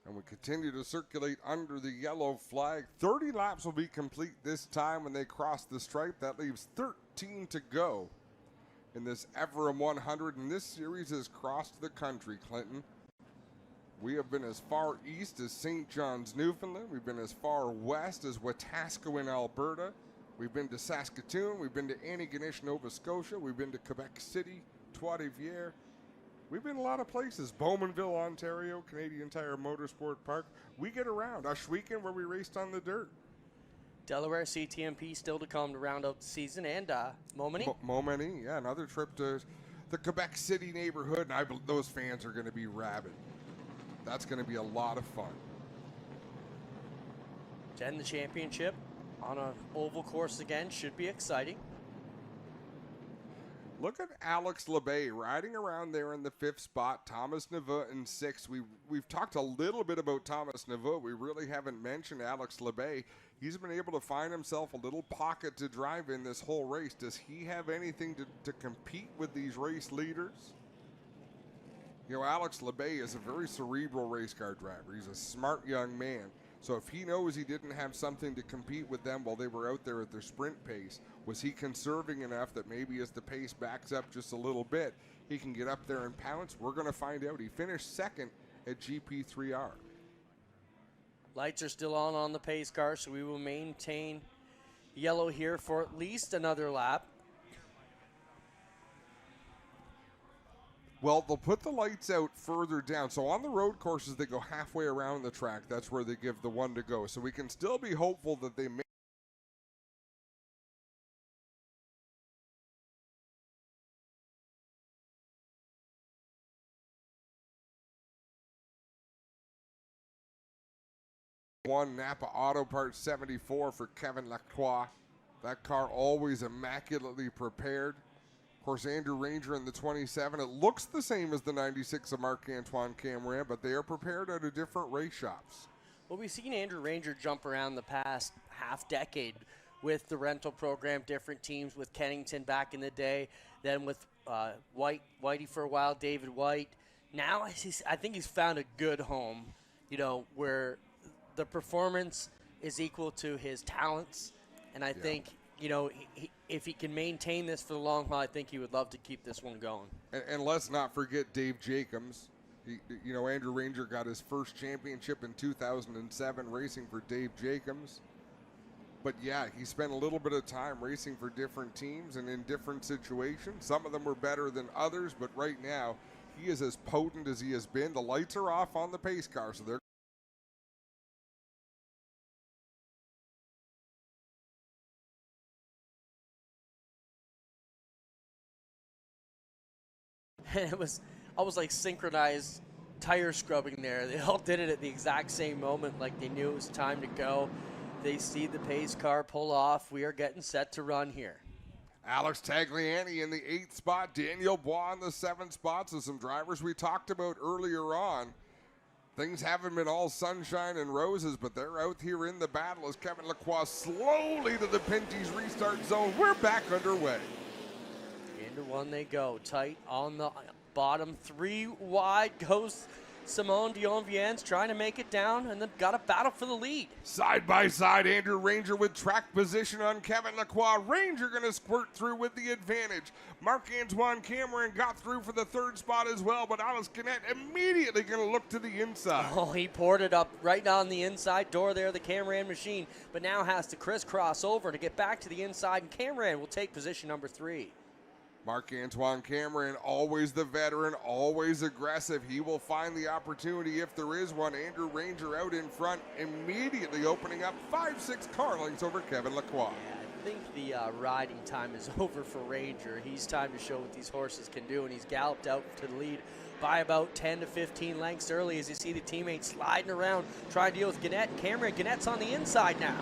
And we continue to circulate under the yellow flag. 30 laps will be complete this time when they cross the stripe. That leaves 13 to go in this Evirum 100. And this series has crossed the country, Clinton. We have been as far east as St. John's, Newfoundland. We've been as far west as Wetaskiwin, Alberta. We've been to Saskatoon. We've been to Antigonish, Nova Scotia. We've been to Quebec City, Trois-Rivières. We've been a lot of places. Bowmanville, Ontario, Canadian Tire Motorsport Park. We get around. Ohsweken, where we raced on the dirt. Delaware CTMP still to come to round out the season, and Montmagny. Montmagny, yeah, another trip to the Quebec City neighborhood, and those fans are going to be rabid. That's going to be a lot of fun. To end the championship on an oval course again should be exciting. Look at Alex Lebay riding around there in the 5th spot. Thomas Neveu in 6th. We've talked a little bit about Thomas Neveu. We really haven't mentioned Alex Lebay. He's been able to find himself a little pocket to drive in this whole race. Does he have anything to compete with these race leaders? You know, Alex Lebay is a very cerebral race car driver. He's a smart young man. So if he knows he didn't have something to compete with them while they were out there at their sprint pace, was he conserving enough that maybe as the pace backs up just a little bit, he can get up there and pounce? We're going to find out. He finished second at GP3R. Lights are still on the pace car, so we will maintain yellow here for at least another lap. Well, they'll put the lights out further down. So on the road courses, they go halfway around the track. That's where they give the one to go. So we can still be hopeful that they make one Napa Auto Parts 74 for Kevin Lacroix. That car always immaculately prepared. Of course, Andrew Ranger in the 27. It looks the same as the 96 of Marc-Antoine Cameron, but they are prepared out of different race shops. Well, we've seen Andrew Ranger jump around the past half decade with the rental program, different teams with Kennington back in the day, then with Whitey for a while, David White. Now I think he's found a good home, where the performance is equal to his talents, and I think if he can maintain this for the long haul, I think he would love to keep this one going. And let's not forget Dave Jacobs. Andrew Ranger got his first championship in 2007 racing for Dave Jacobs. But yeah, he spent a little bit of time racing for different teams and in different situations. Some of them were better than others, but right now he is as potent as he has been. The lights are off on the pace car, so they're And it was almost like synchronized tire scrubbing there. They all did it at the exact same moment, like they knew it was time to go. They see the pace car pull off. We are getting set to run here. Alex Tagliani in the 8th spot, Daniel Bois in the 7th spot. So some drivers we talked about earlier on. Things haven't been all sunshine and roses, but they're out here in the battle as Kevin Lacroix slowly to the Pinty's restart zone. We're back underway. Into one they go, tight on the bottom, 3 wide goes Simone Dion-Viens trying to make it down, and then got a battle for the lead. Side by side, Andrew Ranger with track position on Kevin Lacroix. Ranger going to squirt through with the advantage. Marc-Antoine Cameron got through for the 3rd spot as well, but Alex Gannett immediately going to look to the inside. Oh, he poured it up right on the inside door there, the Cameron machine, but now has to crisscross over to get back to the inside, and Cameron will take position number 3. Marc-Antoine Cameron, always the veteran, always aggressive. He will find the opportunity if there is one. Andrew Ranger out in front, immediately opening up 5-6 car lengths over Kevin Lacroix. Yeah, I think the riding time is over for Ranger. He's time to show what these horses can do, and he's galloped out to the lead by about 10 to 15 lengths early as you see the teammates sliding around, trying to deal with Gannett. Cameron, Gannett's on the inside now.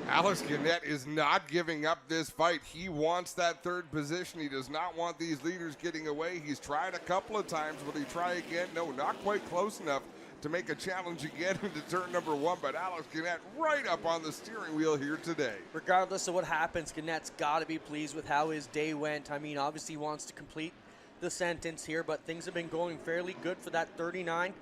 Alex Gannett is not giving up this fight. He wants that 3rd position. He does not want these leaders getting away. He's tried a couple of times. Will he try again? No, not quite close enough to make a challenge again into turn number 1, but Alex Gannett right up on the steering wheel here today. Regardless of what happens, Gannett's got to be pleased with how his day went. I mean, obviously he wants to complete the sentence here, but things have been going fairly good for that 39.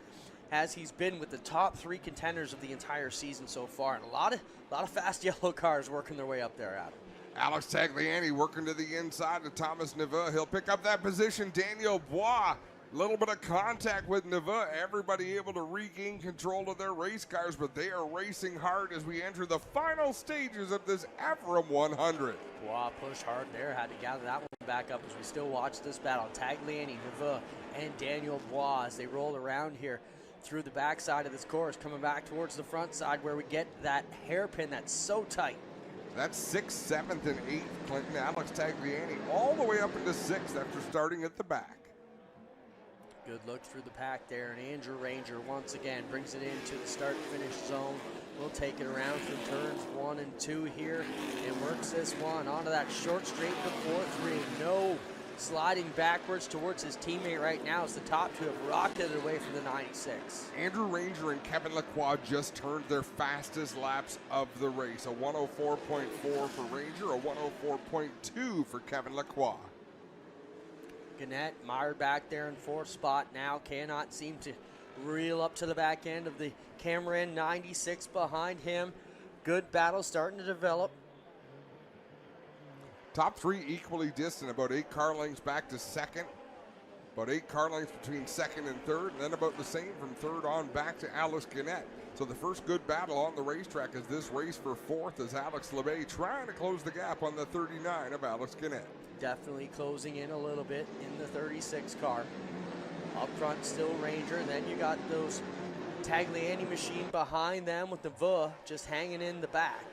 As he's been with the top 3 contenders of the entire season so far. And a lot of fast yellow cars working their way up there, Adam. Alex Tagliani working to the inside of Thomas Neveu. He'll pick up that position. Daniel Bois, a little bit of contact with Neveu. Everybody able to regain control of their race cars, but they are racing hard as we enter the final stages of this Evirum 100. Bois pushed hard there, had to gather that one back up as we still watch this battle. Tagliani, Neveu, and Daniel Bois as they roll around here through the backside of this course, coming back towards the front side where we get that hairpin that's so tight. That's 6th, 7th, and 8th. Clinton Alex Tagliani all the way up into 6th after starting at the back. Good look through the pack there, and Andrew Ranger once again brings it into the start-finish zone. We'll take it around through turns 1 and 2 here and works this one onto that short straight to 4-3. No sliding backwards towards his teammate right now as the top 2 have rocketed away from the 96. Andrew Ranger and Kevin Lacroix just turned their fastest laps of the race. A 104.4 for Ranger, a 104.2 for Kevin Lacroix. Gannett mired back there in 4th spot now, cannot seem to reel up to the back end of the Cameron 96 behind him. Good battle starting to develop. Top 3 equally distant, about 8 car lengths back to 2nd. About 8 car lengths between second and third, and then about the same from third on back to Alex Gannett. So the first good battle on the racetrack is this race for fourth as Alex LeBay trying to close the gap on the 39 of Alex Gannett. Definitely closing in a little bit in the 36 car. Up front still Ranger, and then you got those Tagliani machine behind them with the V just hanging in the back.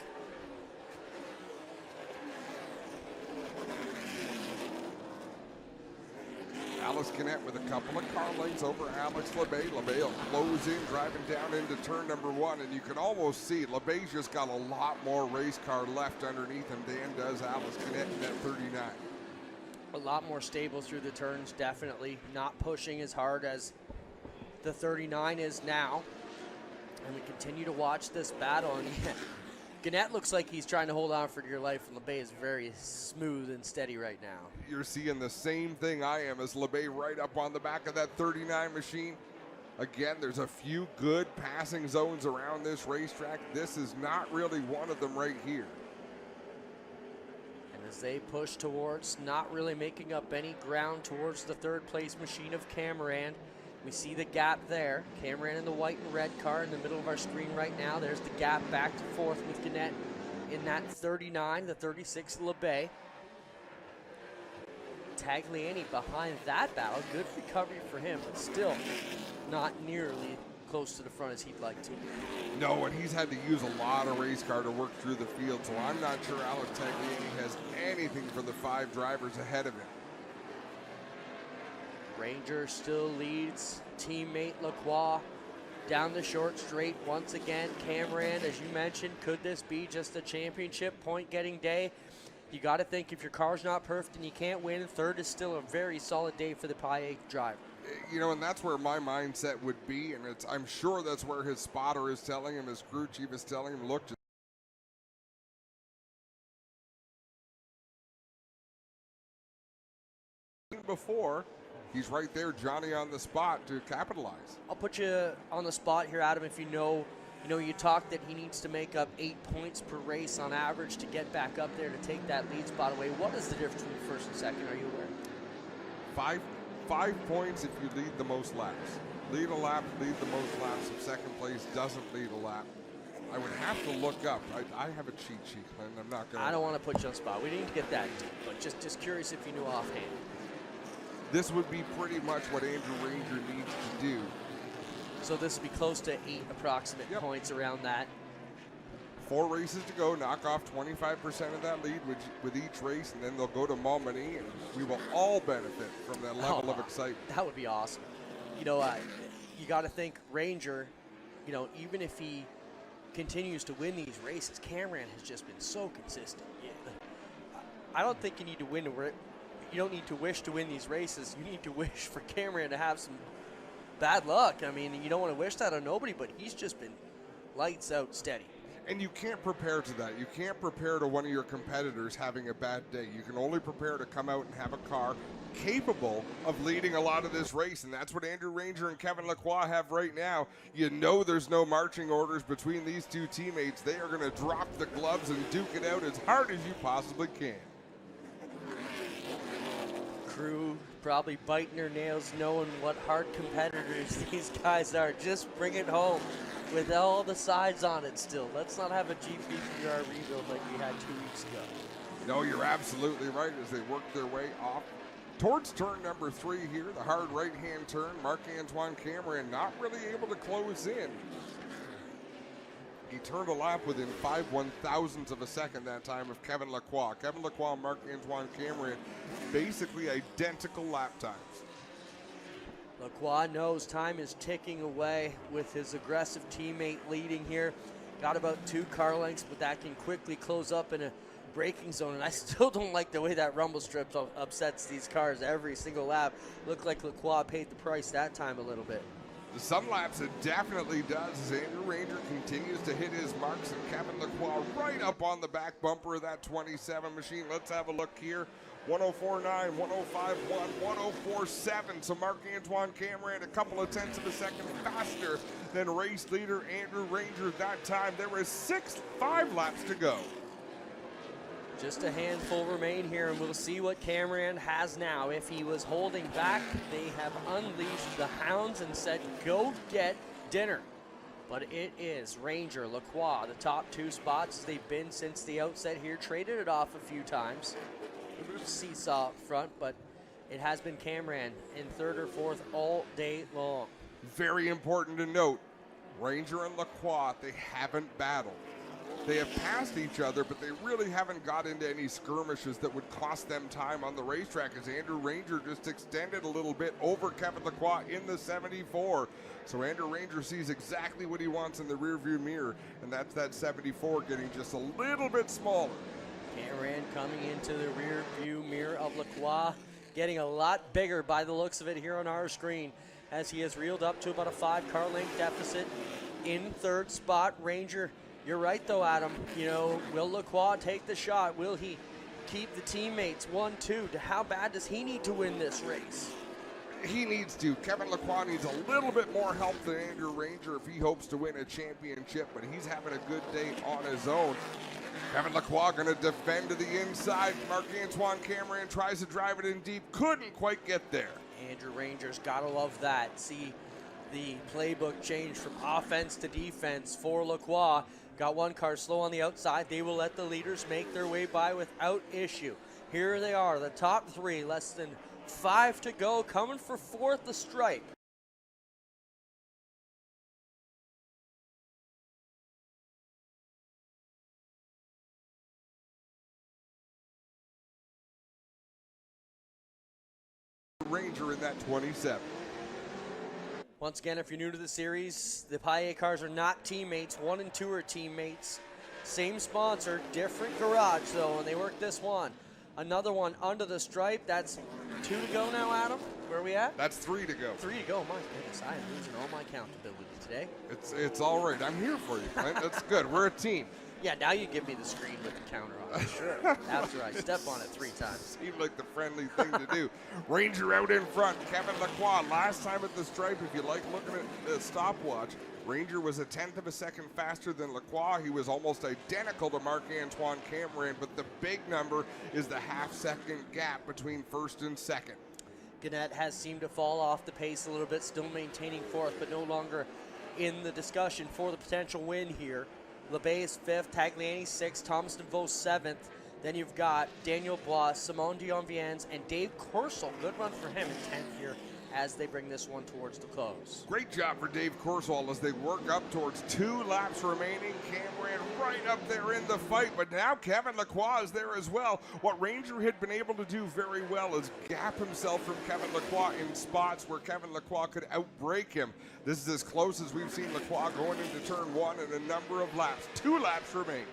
Alex Gannett with a couple of car lengths over Alex LeBay. LeBay will close in, driving down into turn number 1, and you can almost see LeBay's just got a lot more race car left underneath him than does Alex Gannett in that 39. A lot more stable through the turns, definitely. Not pushing as hard as the 39 is now. And we continue to watch this battle. And yeah, Gannett looks like he's trying to hold on for dear life, and LeBay is very smooth and steady right now. You're seeing the same thing I am as LeBay right up on the back of that 39 machine. Again, there's a few good passing zones around this racetrack. This is not really one of them right here. And as they push towards, not really making up any ground towards the third place machine of Cameron. We see the gap there. Cameron in the white and red car in the middle of our screen right now. There's the gap back to fourth with Gannett in that 39, the 36 LeBay. Tagliani behind that battle. Good recovery for him, but still not nearly close to the front as he'd like to. No, and he's had to use a lot of race car to work through the field, so I'm not sure Alex Tagliani has anything for the 5 drivers ahead of him. Ranger still leads teammate Lacroix down the short straight once again. Cameron, as you mentioned, could this be just a championship point-getting day? You got to think if your car's not perfect and you can't win, third is still a very solid day for the Pi driver. You know, and that's where my mindset would be, and I'm sure that's where his spotter is telling him, his crew chief is telling him, look, just before. He's right there, Johnny, on the spot to capitalize. I'll put you on the spot here, Adam, if you know, you talked that he needs to make up 8 points per race on average to get back up there to take that lead spot away. What is the difference between first and second? Are you aware? 5 points if you lead the most laps. Lead a lap, lead the most laps. If second place doesn't lead a lap, I would have to look up. I have a cheat sheet, and I'm not going to. I don't want to put you on the spot. We didn't get that deep, but just curious if you knew offhand. This would be pretty much what Andrew Ranger needs to do. So this would be close to 8 approximate points around that. 4 races to go, knock off 25% of that lead with each race, and then they'll go to Montmagny, and we will all benefit from that level of excitement. That would be awesome. You got to think Ranger, even if he continues to win these races, Cameron has just been so consistent. Yeah. I don't think you need to win. You don't need to wish to win these races. You need to wish for Cameron to have some bad luck. I mean, you don't want to wish that on nobody, but he's just been lights out steady. And you can't prepare to that. You can't prepare to one of your competitors having a bad day. You can only prepare to come out and have a car capable of leading a lot of this race, and that's what Andrew Ranger and Kevin Lacroix have right now. You know there's no marching orders between these two teammates. They are going to drop the gloves and duke it out as hard as you possibly can. Crew probably biting their nails knowing what hard competitors these guys are. Just bring it home with all the sides on it still. Let's not have a GP3R rebuild like we had 2 weeks ago. No, you're absolutely right as they work their way off towards turn number 3 here, the hard right-hand turn. Marc-Antoine Cameron not really able to close in. He turned a lap within 5/1000ths of a second that time of Kevin Lacroix. Kevin Lacroix and Marc-Antoine Cameron, basically identical lap times. Lacroix knows time is ticking away with his aggressive teammate leading here. Got about 2 car lengths, but that can quickly close up in a braking zone. And I still don't like the way that rumble strip upsets these cars every single lap. Looked like Lacroix paid the price that time a little bit. Some laps it definitely does as Andrew Ranger continues to hit his marks, and Kevin Lacroix right up on the back bumper of that 27 machine. Let's have a look here. 104.9, 105.1, 104.7. So Marc-Antoine Cameron a couple of tenths of a second faster than race leader Andrew Ranger that time. There is 5 laps to go. Just a handful remain here, and we'll see what Cameron has now. If he was holding back, they have unleashed the hounds and said, go get dinner. But it is Ranger, Lacroix, the top 2 spots as they've been since the outset here. Traded it off a few times. A little seesaw up front, but it has been Cameron in 3rd or 4th all day long. Very important to note, Ranger and Lacroix, they haven't battled. They have passed each other, but they really haven't got into any skirmishes that would cost them time on the racetrack, as Andrew Ranger just extended a little bit over Kevin Lacroix in the 74. So Andrew Ranger sees exactly what he wants in the rearview mirror, and that's that 74 getting just a little bit smaller. Cameron coming into the rear view mirror of Lacroix, getting a lot bigger by the looks of it here on our screen, as he has reeled up to about a 5-car length deficit in 3rd spot. Ranger, you're right though, Adam. You know, will Lacroix take the shot? Will he keep the teammates 1-2? How bad does he need to win this race? He needs to. Kevin Lacroix needs a little bit more help than Andrew Ranger if he hopes to win a championship, but he's having a good day on his own. Kevin Lacroix going to defend to the inside. Marc-Antoine Cameron tries to drive it in deep. Couldn't quite get there. Andrew Ranger's got to love that. See the playbook change from offense to defense for Lacroix. Got 1 car slow on the outside. They will let the leaders make their way by without issue. Here they are, the top 3, less than 5 to go, coming for 4th, the stripe. Ranger in that 27. Once again, if you're new to the series, the Paillet cars are not teammates. 1 and 2 are teammates. Same sponsor, different garage though, and they work this one. Another one under the stripe. That's 2 to go now, Adam. Where are we at? That's 3 to go. 3 to go. My goodness, I am losing all my accountability today. It's all right. I'm here for you, Clint. That's good. We're a team. Yeah, now you give me the screen with the counter on it. Sure. After I step on it 3 times. Seemed like the friendly thing to do. Ranger out in front. Kevin Lacroix, last time at the stripe, if you like looking at the stopwatch, Ranger was 1/10 of a second faster than Lacroix. He was almost identical to Marc-Antoine Cameron, but the big number is the half-second gap between 1st and 2nd. Gannett has seemed to fall off the pace a little bit, still maintaining 4th, but no longer in the discussion for the potential win here. LeBay is 5th, Tagliani 6th, Thomas DeVoe 7th. Then you've got Daniel Blois, Simon Dionviens, and Dave Coursol. Good run for him in 10th here as they bring this one towards the close. Great job for Dave Coursol as they work up towards 2 laps remaining. Cameron right up there in the fight, but now Kevin Lacroix is there as well. What Ranger had been able to do very well is gap himself from Kevin Lacroix in spots where Kevin Lacroix could outbrake him. This is as close as we've seen Lacroix going into turn 1 in a number of laps. 2 laps remain.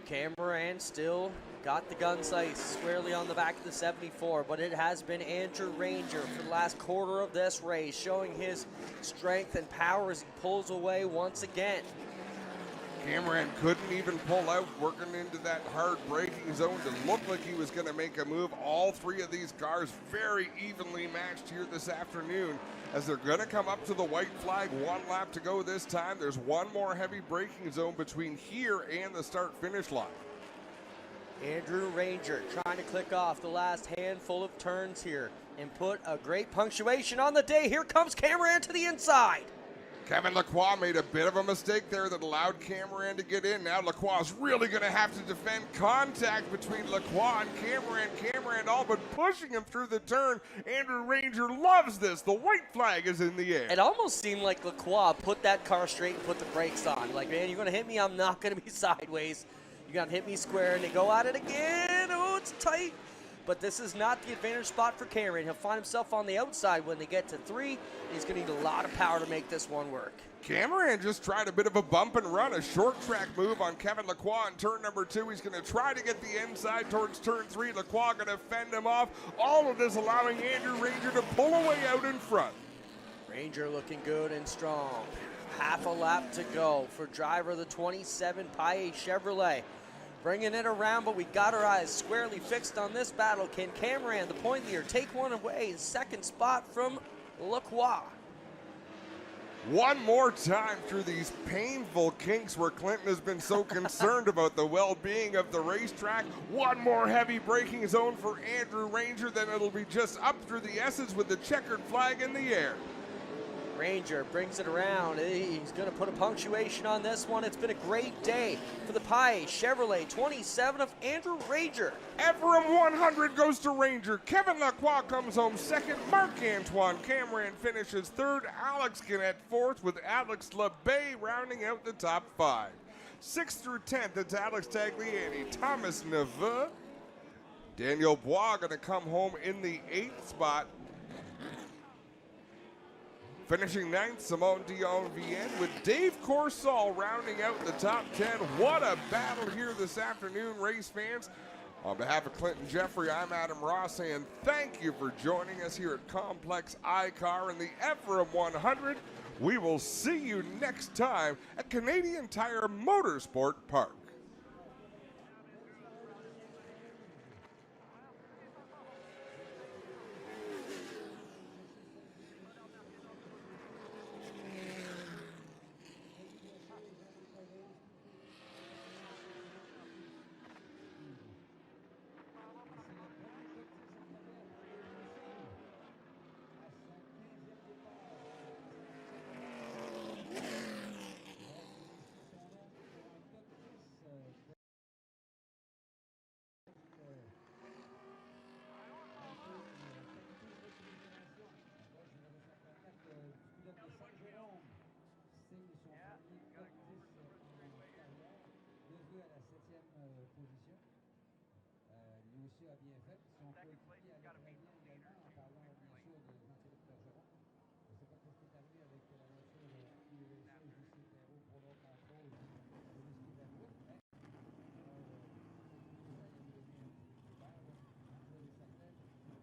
Cameron still got the gun sight squarely on the back of the 74, but it has been Andrew Ranger for the last quarter of this race, showing his strength and power as he pulls away once again. Cameron couldn't even pull out, working into that hard braking zone to look like he was going to make a move. All 3 of these cars very evenly matched here this afternoon as they're going to come up to the white flag. 1 lap to go this time. There's 1 more heavy braking zone between here and the start-finish line. Andrew Ranger trying to click off the last handful of turns here and put a great punctuation on the day. Here comes Cameron to the inside. Kevin Lacroix made a bit of a mistake there that allowed Cameron to get in. Now Lacroix is really going to have to defend contact between Lacroix and Cameron. Cameron all but pushing him through the turn. Andrew Ranger loves this. The white flag is in the air. It almost seemed like Lacroix put that car straight and put the brakes on. Like, man, you're going to hit me. I'm not going to be sideways. You're going to hit me square, and they go at it again. Oh, it's tight. But this is not the advantage spot for Cameron. He'll find himself on the outside when they get to 3. He's going to need a lot of power to make this one work. Cameron just tried a bit of a bump and run, a short track move on Kevin Lacroix in turn number 2. He's going to try to get the inside towards turn 3. Lacroix going to fend him off. All of this allowing Andrew Ranger to pull away out in front. Ranger looking good and strong. Half a lap to go for driver of the 27 Paillet Chevrolet. Bringing it around, but we got our eyes squarely fixed on this battle. Can Cameron, the point leader, take one away? 2nd spot from Lacroix. One more time through these painful kinks where Clinton has been so concerned about the well-being of the racetrack. One more heavy braking zone for Andrew Ranger, then it'll be just up through the S's with the checkered flag in the air. Ranger brings it around. He's going to put a punctuation on this one. It's been a great day for the Pie Chevrolet 27 of Andrew Ranger. Evirum 100 goes to Ranger. Kevin Lacroix comes home second. Marc-Antoine Cameron finishes third. Alex Gannett fourth, with Alex LeBay rounding out the top 5. 6th through 10th, it's Alex Tagliani, Thomas Neveu. Daniel Bois going to come home in the 8th spot. Finishing 9th, Simone Dion-Vienne, with Dave Corsall rounding out the top 10. What a battle here this afternoon, race fans. On behalf of Clinton Jeffrey, I'm Adam Ross, and thank you for joining us here at Complex ICAR in the Evirum 100. We will see you next time at Canadian Tire Motorsport Park. Lui aussi a bien fait. Son coéquipier à la 13e.